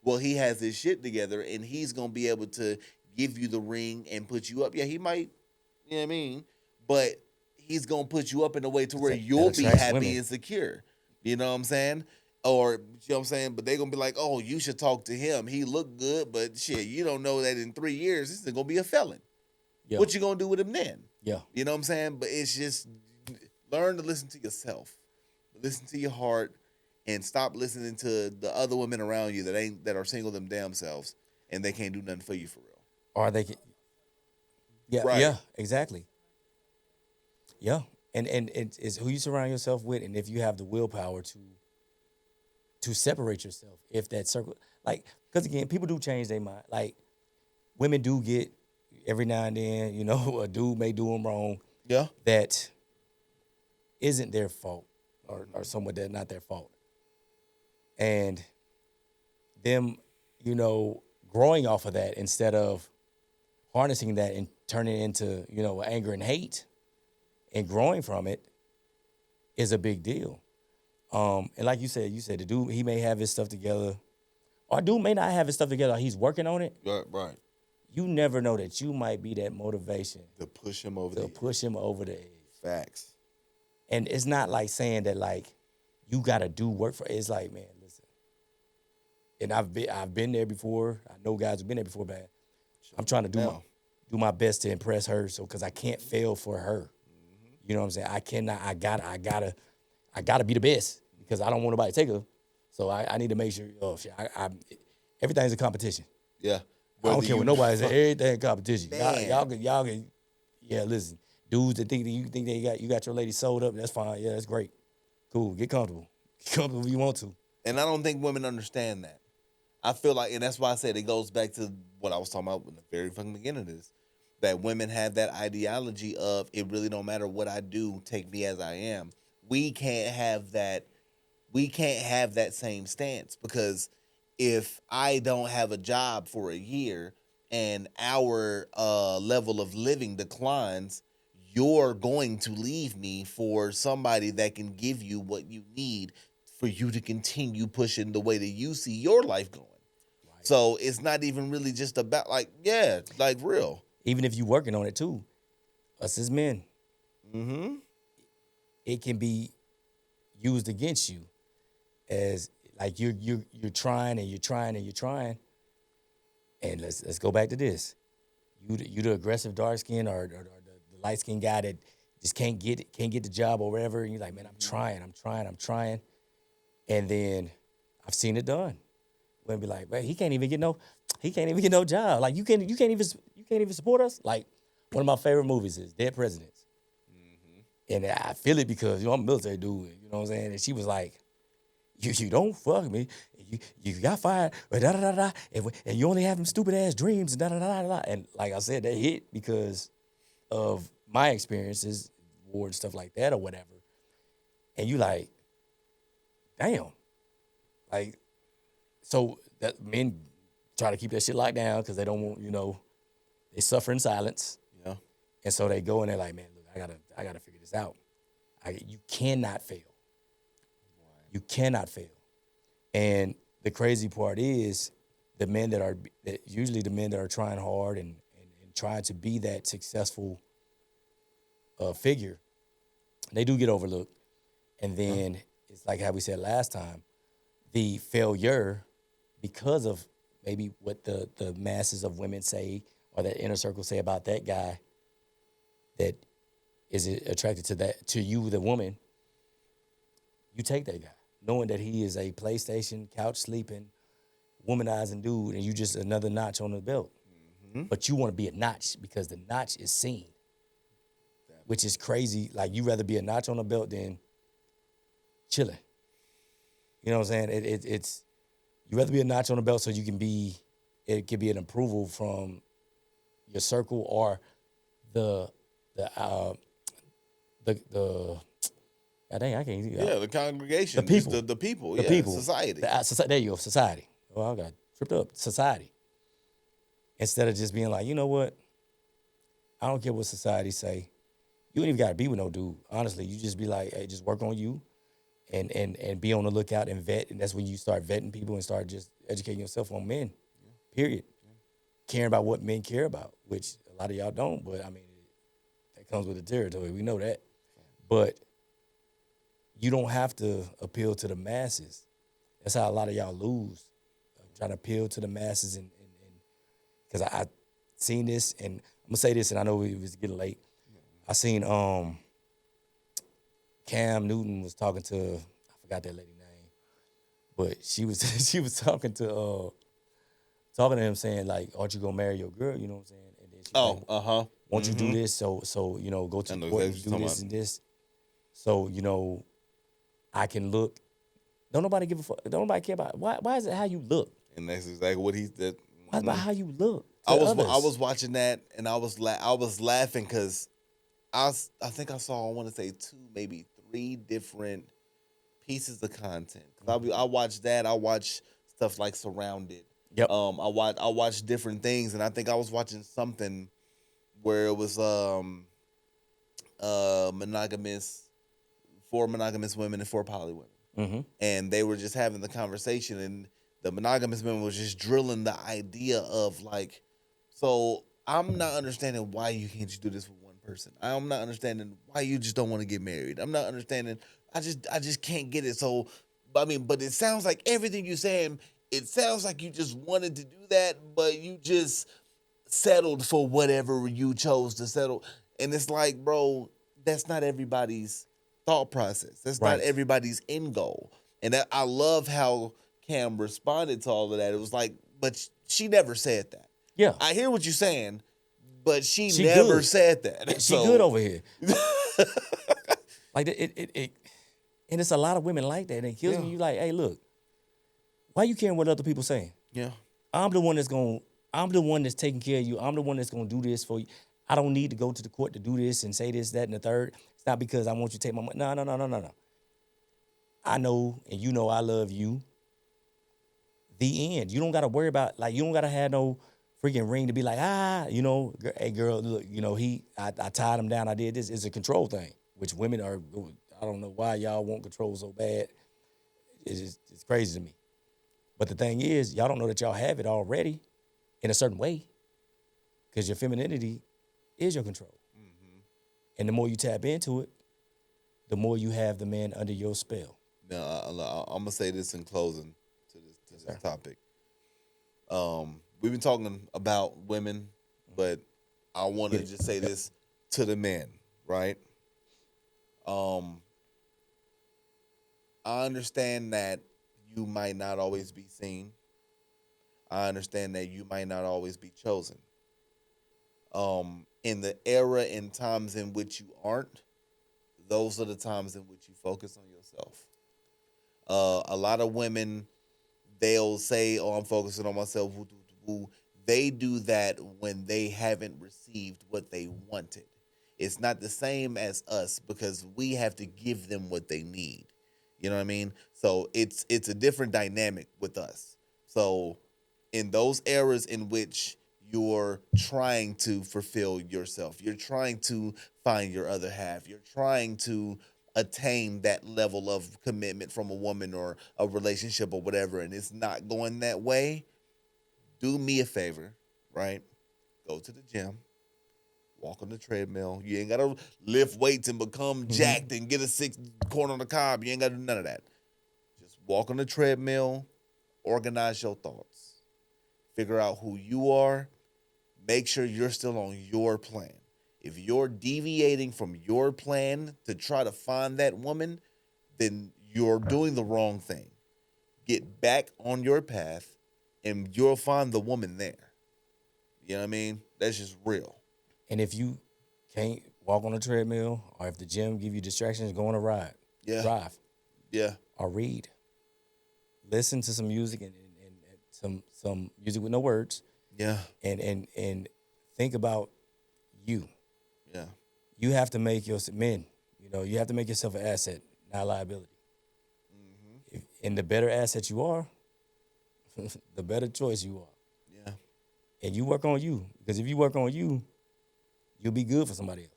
Well, he has his shit together, and he's gonna be able to give you the ring and put you up. Yeah, he might, you know what I mean? But he's gonna put you up in a way to where That you'll be attracts happy women. and secure. You know what I'm saying? Or you know what I'm saying? But they're gonna be like, oh, you should talk to him. He look good, but shit, you don't know that in 3 years this is gonna be a felon. Yeah. What you gonna do with him then? Yeah. You know what I'm saying? But it's just learn to listen to yourself, listen to your heart, and stop listening to the other women around you that are single them damn selves and they can't do nothing for you for real. Or yeah, Right. yeah, exactly. Yeah. And it's who you surround yourself with, and if you have the willpower to separate yourself, if that circle, like, because again, people do change their mind. Like, women do get every now and then, a dude may do them wrong Yeah. that isn't their fault, or somewhat that not their fault. And them, growing off of that instead of harnessing that and turning it into, anger and hate and growing from it is a big deal. And like you said, the dude, he may have his stuff together, or dude may not have his stuff together, or he's working on it. Right. You never know that you might be that motivation To push him over to the push him over the edge. facts. And it's not like saying that, like, you gotta do work for it. It's like, man, listen. And I've been there before. I know guys who've been there before, but I'm trying to do my best to impress her, so because I can't fail for her. You know what I'm saying? I cannot. I gotta be the best, because I don't want nobody to take her. So I need to make sure. Oh shit! Everything's a competition. Yeah. I don't care what nobody says. Everything competition. Man. Y'all can. Yeah, listen. Dudes that think that you got your lady sold up. That's fine. Yeah, that's great. Cool. Get comfortable. Get comfortable if you want to. And I don't think women understand that. I feel like, and that's why I said it goes back to what I was talking about in the very fucking beginning of this, that women have that ideology of it really don't matter what I do, take me as I am. We can't have that. We can't have that same stance, because if I don't have a job for a year and our level of living declines, you're going to leave me for somebody that can give you what you need for you to continue pushing the way that you see your life going. Right. So it's not even really just about like real. Even if you working on it too, us as men, Mm-hmm. it can be used against you as like you're trying and you're trying and you're trying. And let's go back to this. You the aggressive dark skin or the light skinned guy that just can't get the job or whatever. And you're like, man, I'm trying. And then I've seen it done. Women be like, man, he can't even get no job. Like you can't even support us. Like, one of my favorite movies is Dead Presidents. And I feel it because I'm a military dude. You know what I'm saying? And she was like, you don't fuck me. You got fired. And you only have them stupid ass dreams. And like I said, that hit because of my experiences, war and stuff like that or whatever. And you like, damn. Like, so that men try to keep that shit locked down because they don't want, they suffer in silence. Yeah. And so they go and they're like, man, look, I gotta figure this out. You cannot fail. You cannot fail. And the crazy part is usually the men that are trying hard and trying to be that successful figure, they do get overlooked. And then it's like how we said last time, the failure, because of maybe what the masses of women say or that inner circle say about that guy that is attracted to you, the woman, you take that guy, knowing that he is a PlayStation, couch sleeping, womanizing dude, and you just another notch on the belt. Mm-hmm. But you want to be a notch because the notch is seen, which is crazy. Like, you rather be a notch on the belt than chilling. You know what I'm saying? It's you rather be a notch on the belt so you can be. It can be an approval from your circle or the God dang, I can't. Yeah, the congregation, the people, the people, the yeah, people, society. There you go, society. Oh, I got tripped up. Society. Instead of just being like, you know what? I don't care what society say. You ain't even got to be with no dude. Honestly, you just be like, hey, just work on you, and be on the lookout and vet. And that's when you start vetting people and start just educating yourself on men. Period. Caring about what men care about, which a lot of y'all don't. But I mean, that comes with the territory. We know that. But you don't have to appeal to the masses. That's how a lot of y'all lose, trying to appeal to the masses. And because I seen this, and I'm gonna say this, and I know it was getting late. I seen Cam Newton was talking to, I forgot that lady name, but she was she was talking to him, saying like, "Aren't you gonna marry your girl?" You know what I'm saying? And then she was like, "Won't you do this? So go to I the know court exactly and what do you're this talking and this. So I can look. Don't nobody give a fuck. Don't nobody care about why is it how you look? And that's exactly what he did. Why is about how you look to I others? was watching that and I was laughing because I think I saw, I want to say 2, maybe 3 different pieces of content. Cause I watched that. I watched stuff like Surrounded. Yep. I watched different things, and I think I was watching something where it was monogamous, 4 monogamous women and 4 poly women, Mm-hmm. and they were just having the conversation, and the monogamous women was just drilling the idea of like, so I'm not understanding why you can't just do this with one person. I'm not understanding why you just don't want to get married. I'm not understanding. I just can't get it. So I mean, but it sounds like everything you're saying, it sounds like you just wanted to do that, but you just settled for whatever you chose to settle. And it's like, bro, that's not everybody's thought process. That's not Right. everybody's end goal. And I love how Cam responded to all of that. It was like, but she never said that. Yeah. I hear what you're saying, but she She never good. said that. She good over here. Like it and it's a lot of women like that. And it kills me. You like, hey, look, why you caring what other people saying? Yeah. I'm the one that's taking care of you. I'm the one that's gonna do this for you. I don't need to go to the court to do this and say this, that, and the third. It's not because I want you to take my money. No. I know and you know I love you. The end. You don't gotta worry about, like, you don't gotta have no freaking ring to be like, hey girl, look, I tied him down, I did this. It's a control thing, which women are, I don't know why y'all want control so bad. It's crazy to me. But the thing is, y'all don't know that y'all have it already in a certain way, because your femininity is your control. And the more you tap into it, the more you have the man under your spell. Now, I'm gonna say this in closing to this topic. We've been talking about women, but I want to just say this to the men, right? I understand that you might not always be seen. I understand that you might not always be chosen. In the era and times in which you aren't, those are the times in which you focus on yourself. A lot of women, they'll say, "Oh, I'm focusing on myself." Woo, woo, woo. They do that when they haven't received what they wanted. It's not the same as us because we have to give them what they need. You know what I mean? So it's a different dynamic with us. So in those eras in which you're trying to fulfill yourself, you're trying to find your other half, you're trying to attain that level of commitment from a woman or a relationship or whatever, and it's not going that way, do me a favor, right? Go to the gym, walk on the treadmill. You ain't gotta lift weights and become jacked and get a 6 corn on the cob. You ain't gotta do none of that. Just walk on the treadmill, organize your thoughts, figure out who you are, make sure you're still on your plan. If you're deviating from your plan to try to find that woman, then you're doing the wrong thing. Get back on your path and you'll find the woman there. You know what I mean? That's just real. And if you can't walk on a treadmill, or if the gym give you distractions, go on a ride. Yeah. Drive. Yeah. Or read. Listen to some music and some music with no words. Yeah. And think about you. Yeah. You have to make men, you have to make yourself an asset, not a liability. And the better asset you are, the better choice you are. Yeah. And you work on you. Because if you work on you, you'll be good for somebody else.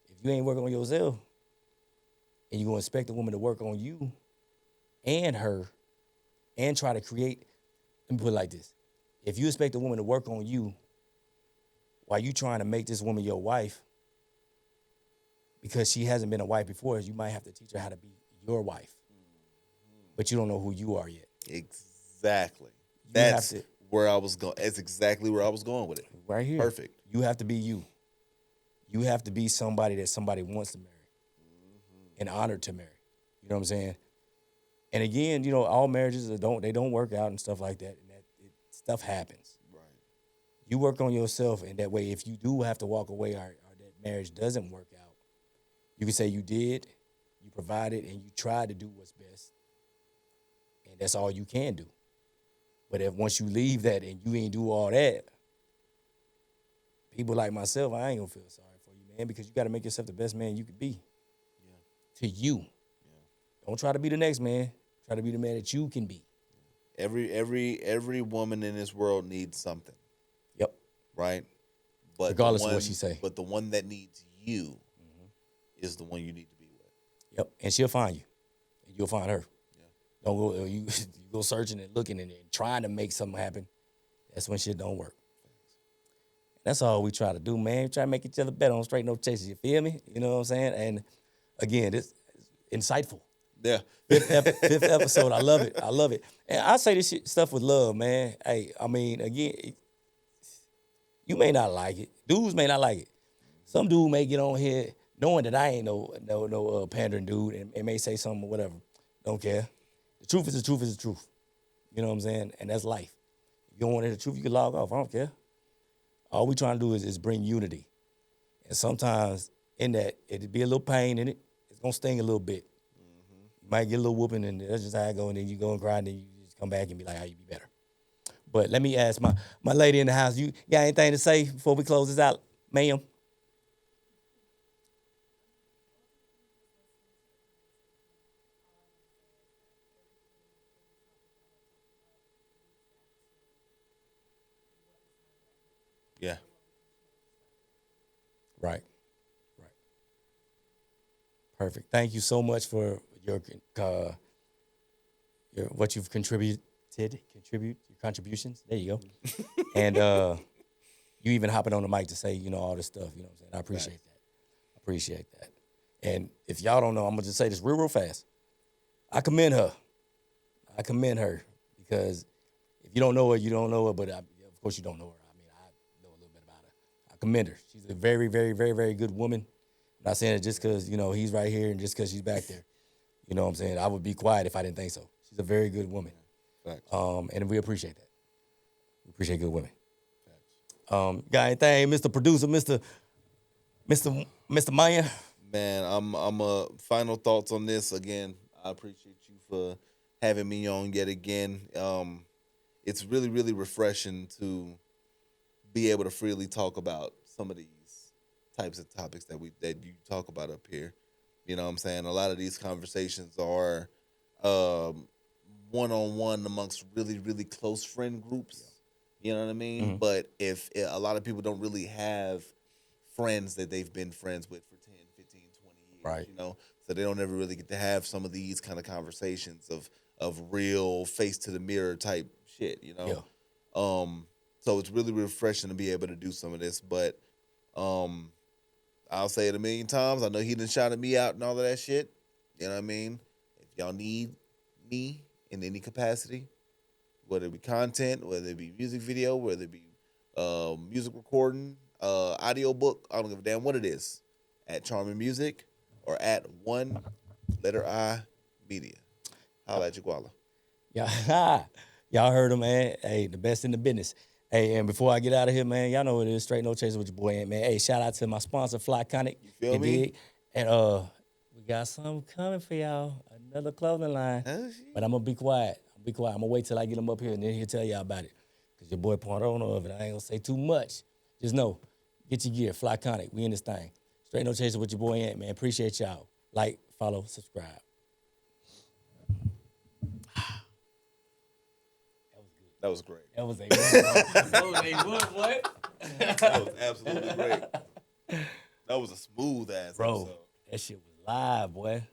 If you ain't working on yourself, and you're going to expect a woman to work on you and her and try to create, let me put it like this. If you expect a woman to work on you while you trying to make this woman your wife, because she hasn't been a wife before, you might have to teach her how to be your wife. But you don't know who you are yet. Exactly. You have That's to- where I was going. That's exactly where I was going with it. Right here. Perfect. You have to be you. You have to be somebody that somebody wants to marry and honored to marry. You know what I'm saying? And again, you know, all marriages don't work out and stuff like that. And stuff happens. Right. You work on yourself, and that way, if you do have to walk away or that marriage doesn't work out, you can say you did, you provided, and you tried to do what's best. And that's all you can do. But if once you leave that and you ain't do all that, people like myself, I ain't gonna feel sorry for you, man, because you got to make yourself the best man you could be. Yeah. To you. Yeah. Don't try to be the next man. Try to be the man that you can be. Every woman in this world needs something. Yep. Right? But regardless of what she say. But the one that needs you is the one you need to be with. Yep. And she'll find you. And you'll find her. Yeah. Don't go you go searching and looking and trying to make something happen. That's when shit don't work. That's all we try to do, man. We try to make each other better on Straight No Chaser. You feel me? You know what I'm saying? And again, this is insightful. Yeah. Fifth episode. I love it. I love it. And I say this stuff with love, man. Hey, I mean, again, you may not like it. Dudes may not like it. Some dude may get on here knowing that I ain't no pandering dude and may say something or whatever. Don't care. The truth is the truth is the truth. You know what I'm saying? And that's life. If you don't want to hear the truth, you can log off. I don't care. All we trying to do is bring unity. And sometimes in that, it'd be a little pain in it. It's going to sting a little bit. You might get a little whooping, and that's just how it go. And then you go and grind, and you just come back and be like, how you be better. But let me ask my lady in the house, you got anything to say before we close this out, ma'am? Yeah. Right. Perfect. Thank you so much for your what you've contributed, your contributions. There you go. And you even hopping on the mic to say, you know, all this stuff. You know what I'm saying? I appreciate that. I appreciate that. And if y'all don't know, I'm gonna just say this real fast. I commend her. Because if you don't know her, you don't know her. But of course, you don't know her. I mean, I know a little bit about her. I commend her. She's a very, very, very, very good woman. I'm not saying it just because, you know, he's right here and just because she's back there. You know what I'm saying? I would be quiet if I didn't think so. She's a very good woman. Facts. And we appreciate that. We appreciate good women. Facts. Got anything, Mr. Producer, Mr. Maya? Man, I'm final thoughts on this. Again, I appreciate you for having me on yet again. It's really, really refreshing to be able to freely talk about some of these types of topics that you talk about up here. You know what I'm saying? A lot of these conversations are one-on-one amongst really, really close friend groups. You know what I mean? Mm-hmm. But if a lot of people don't really have friends that they've been friends with for 10, 15, 20 years, right. You know? So they don't ever really get to have some of these kind of conversations of real face to the mirror type shit, you know? Yeah. So it's really refreshing to be able to do some of this, but I'll say it a million times. I know he done shouted me out and all of that shit. You know what I mean? If y'all need me in any capacity, whether it be content, whether it be music video, whether it be music recording, audio book, I don't give a damn what it is, at Charming Music or at One Letter I Media. Holla at you, Guala. Yeah, y'all heard him, man. Hey, the best in the business. Hey, and before I get out of here, man, y'all know what it is. Straight No Chaser with your boy Ant, man. Hey, shout out to my sponsor, Flyconic. You feel me? Dig? And we got something coming for y'all. Another clothing line. Oh, but I'm gonna be quiet. I'm gonna wait till I get him up here and then he'll tell y'all about it. Cause your boy Poirot of it. I ain't gonna say too much. Just know, get your gear. Flyconic. We in this thing. Straight No Chaser with your boy Ant, man. Appreciate y'all. Like, follow, subscribe. That was great. That was a good. That was a good what? That was absolutely great. That was a smooth ass bro. episode. That shit was live, boy.